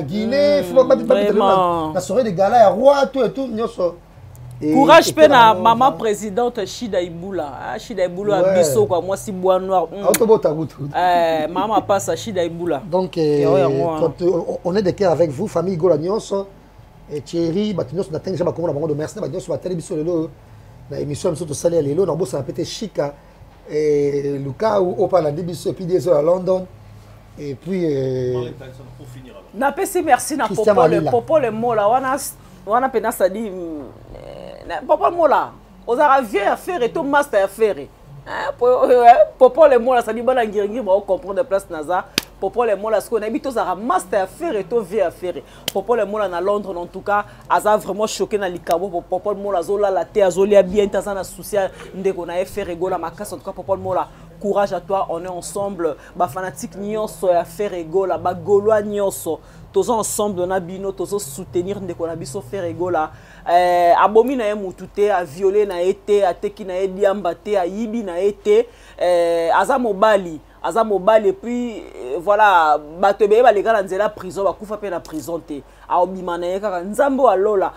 Guinée faut pas na soirée de gala ya roi tout nyonso. Courage pe na maman présidente Chida Ibula. Chida Ibula biso kwa moi si bois noir. Maman passe à Chida Ibula. Donc on est de cœur avec vous famille Golagnos et Thierry Batinos na tenga ba kongo na bango de merci na Batinos ba télé biso lelo na émission biso to saler lelo na bossa pété Chika et Lucas ou pas la biso et puis des à London et puis pour finir alors. Na pesi merci na popo le mola wana pena sadi papa mola ozara vieux affaire et tout master affaire papa le mola sadi bana ngiringi ba comprendre de place naza papa le mola ce qu'on habite ozara master affaire et tout vieux affaire papa le mola na Londres en tout cas aza vraiment choqué na likabo papa le mola zola la terre zolia bien tazana na souci ndeko na faire rigola makasa en tout cas papa le mola courage à toi on est ensemble ba fanatique nyonso ya faire rigola ba gaulois nyonso tous ensemble na bino tous soutenir ndeko na biso faire rigola abomi na mutu te a violer na été a teki na diamba te a yibi na été aza mobali et puis voilà bato be ba leka na nzela prison ba kufa pe na prison te a obima na kaka nzambo alola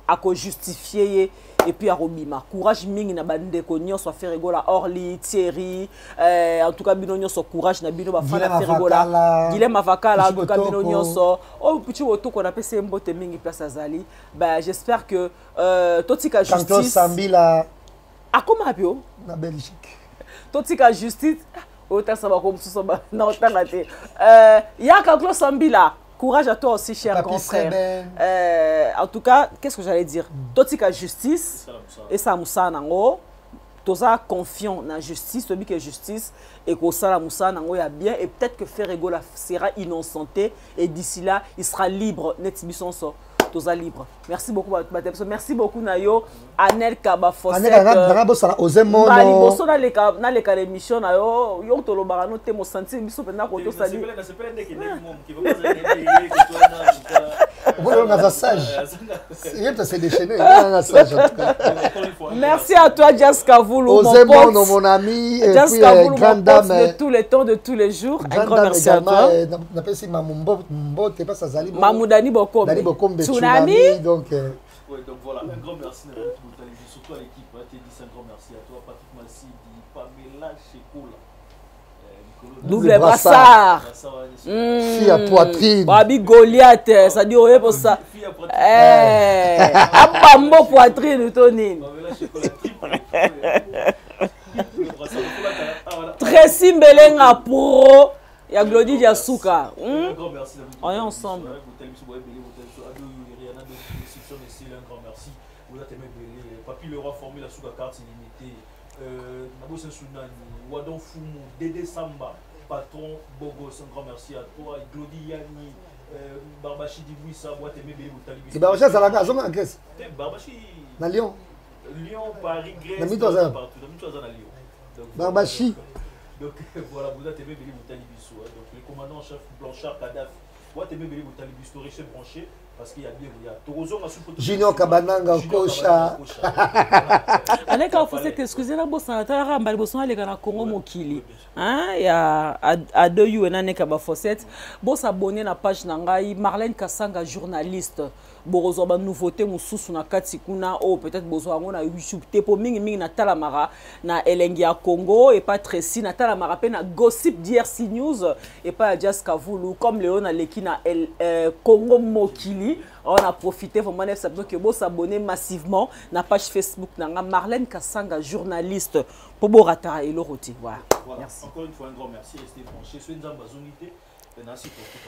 ako justifier et puis arobima courage mingi na bande ko nyonso faire rigola Orly Thierry en tout cas bino nyonso courage na bino ba fana faire rigola Guilhem Avakala en tout cas bino nyonso oh petit auto qu'on appelle c'est mbote mingi place azali bah j'espère que totika justice Canton Sambila akoma bio na Belgique totika justice ota saba comme ça na otanga te ya Canton Sambila Courage à toi aussi, cher Papi grand frère. Seben. En tout cas, qu'est-ce que j'allais dire? Totika justice et ça moussa nango. Toza confiant dans la justice, celui qui est justice et qu'au ça la moussa nango ya bien et peut-être que Ferrego sera innocenté et d'ici là il sera libre. Net bisonso. Toza libre. Merci beaucoup merci beaucoup Nayo Anel Kaba Fosset. Anel Kaba Fosset Ozemo. Bali boso na leka l'émission na yo yo to lobara no te mo sentir biso pena ko to sali. Merci à toi Jazz Kavoulou mon ami et puis grande dame de tous les temps de tous les jours. Un grand merci à toi. Mamoudani Bokombe. Tsunami. Donc voilà, un grand merci surtout à l'équipe. Un grand merci à toi, Patrick Massidi, Pamela Chekola. Double brassard. Fille à poitrine. Babi Goliath, ça dit ouais pour ça. Abambo poitrine Tony. Tracy Mbelenga pro. Il y a Glody Diasuka. On est ensemble. Un grand merci. Vous êtes aimé Papi le roi formé la souka carte illimitée. Nabo Sensunani, Wadon Fumu, Dédé Samba, patron Bogos, un grand merci à toi. Glody Yani, Barbachi Dibouissa, Boîte aimé Bélé Boutalibi. Et Barbachi, ça va à Zoma en Grèce. Barbachi. Dans Lyon. Lyon, Paris, Grèce. Dans Lyon. Barbachi. Donc voilà, vous êtes aimé Bélé Boutalibi. Donc les commandants en chef Blanchard Kadhafi. Boîte aimé Bélé Boutalibi, riche branché. Parce qu'il y a bien, il y a Torozo, Junior Kabananga, Kocha. Avec un fossé, excusez-moi, Bossan, Taramba, Bossan, les gars, Congo Mokili. Il y a à 2 jours, il y a un fossé. Boss abonné à la page Nangai, Marlène Kassanga, journaliste. Borozo, ba nouveauté, Moussous, na Katsikuna, oh, peut-être Bozo, on a YouTube, Tepo, Ming, na Talamara, na Elengia Congo, et pas Tracy, na Talamara, na Gossip DRC News, et pas Jazz Kavoulou, comme Léon a l'équipe na Congo Mokili. On a profité vraiment que vous s'abonner massivement à la page Facebook Marlène Kassanga, journaliste pour Boratara et Loroti. Voilà. Merci. Encore une fois, un grand merci. Restez branchés. Soyez en bazonité. Merci pour tout.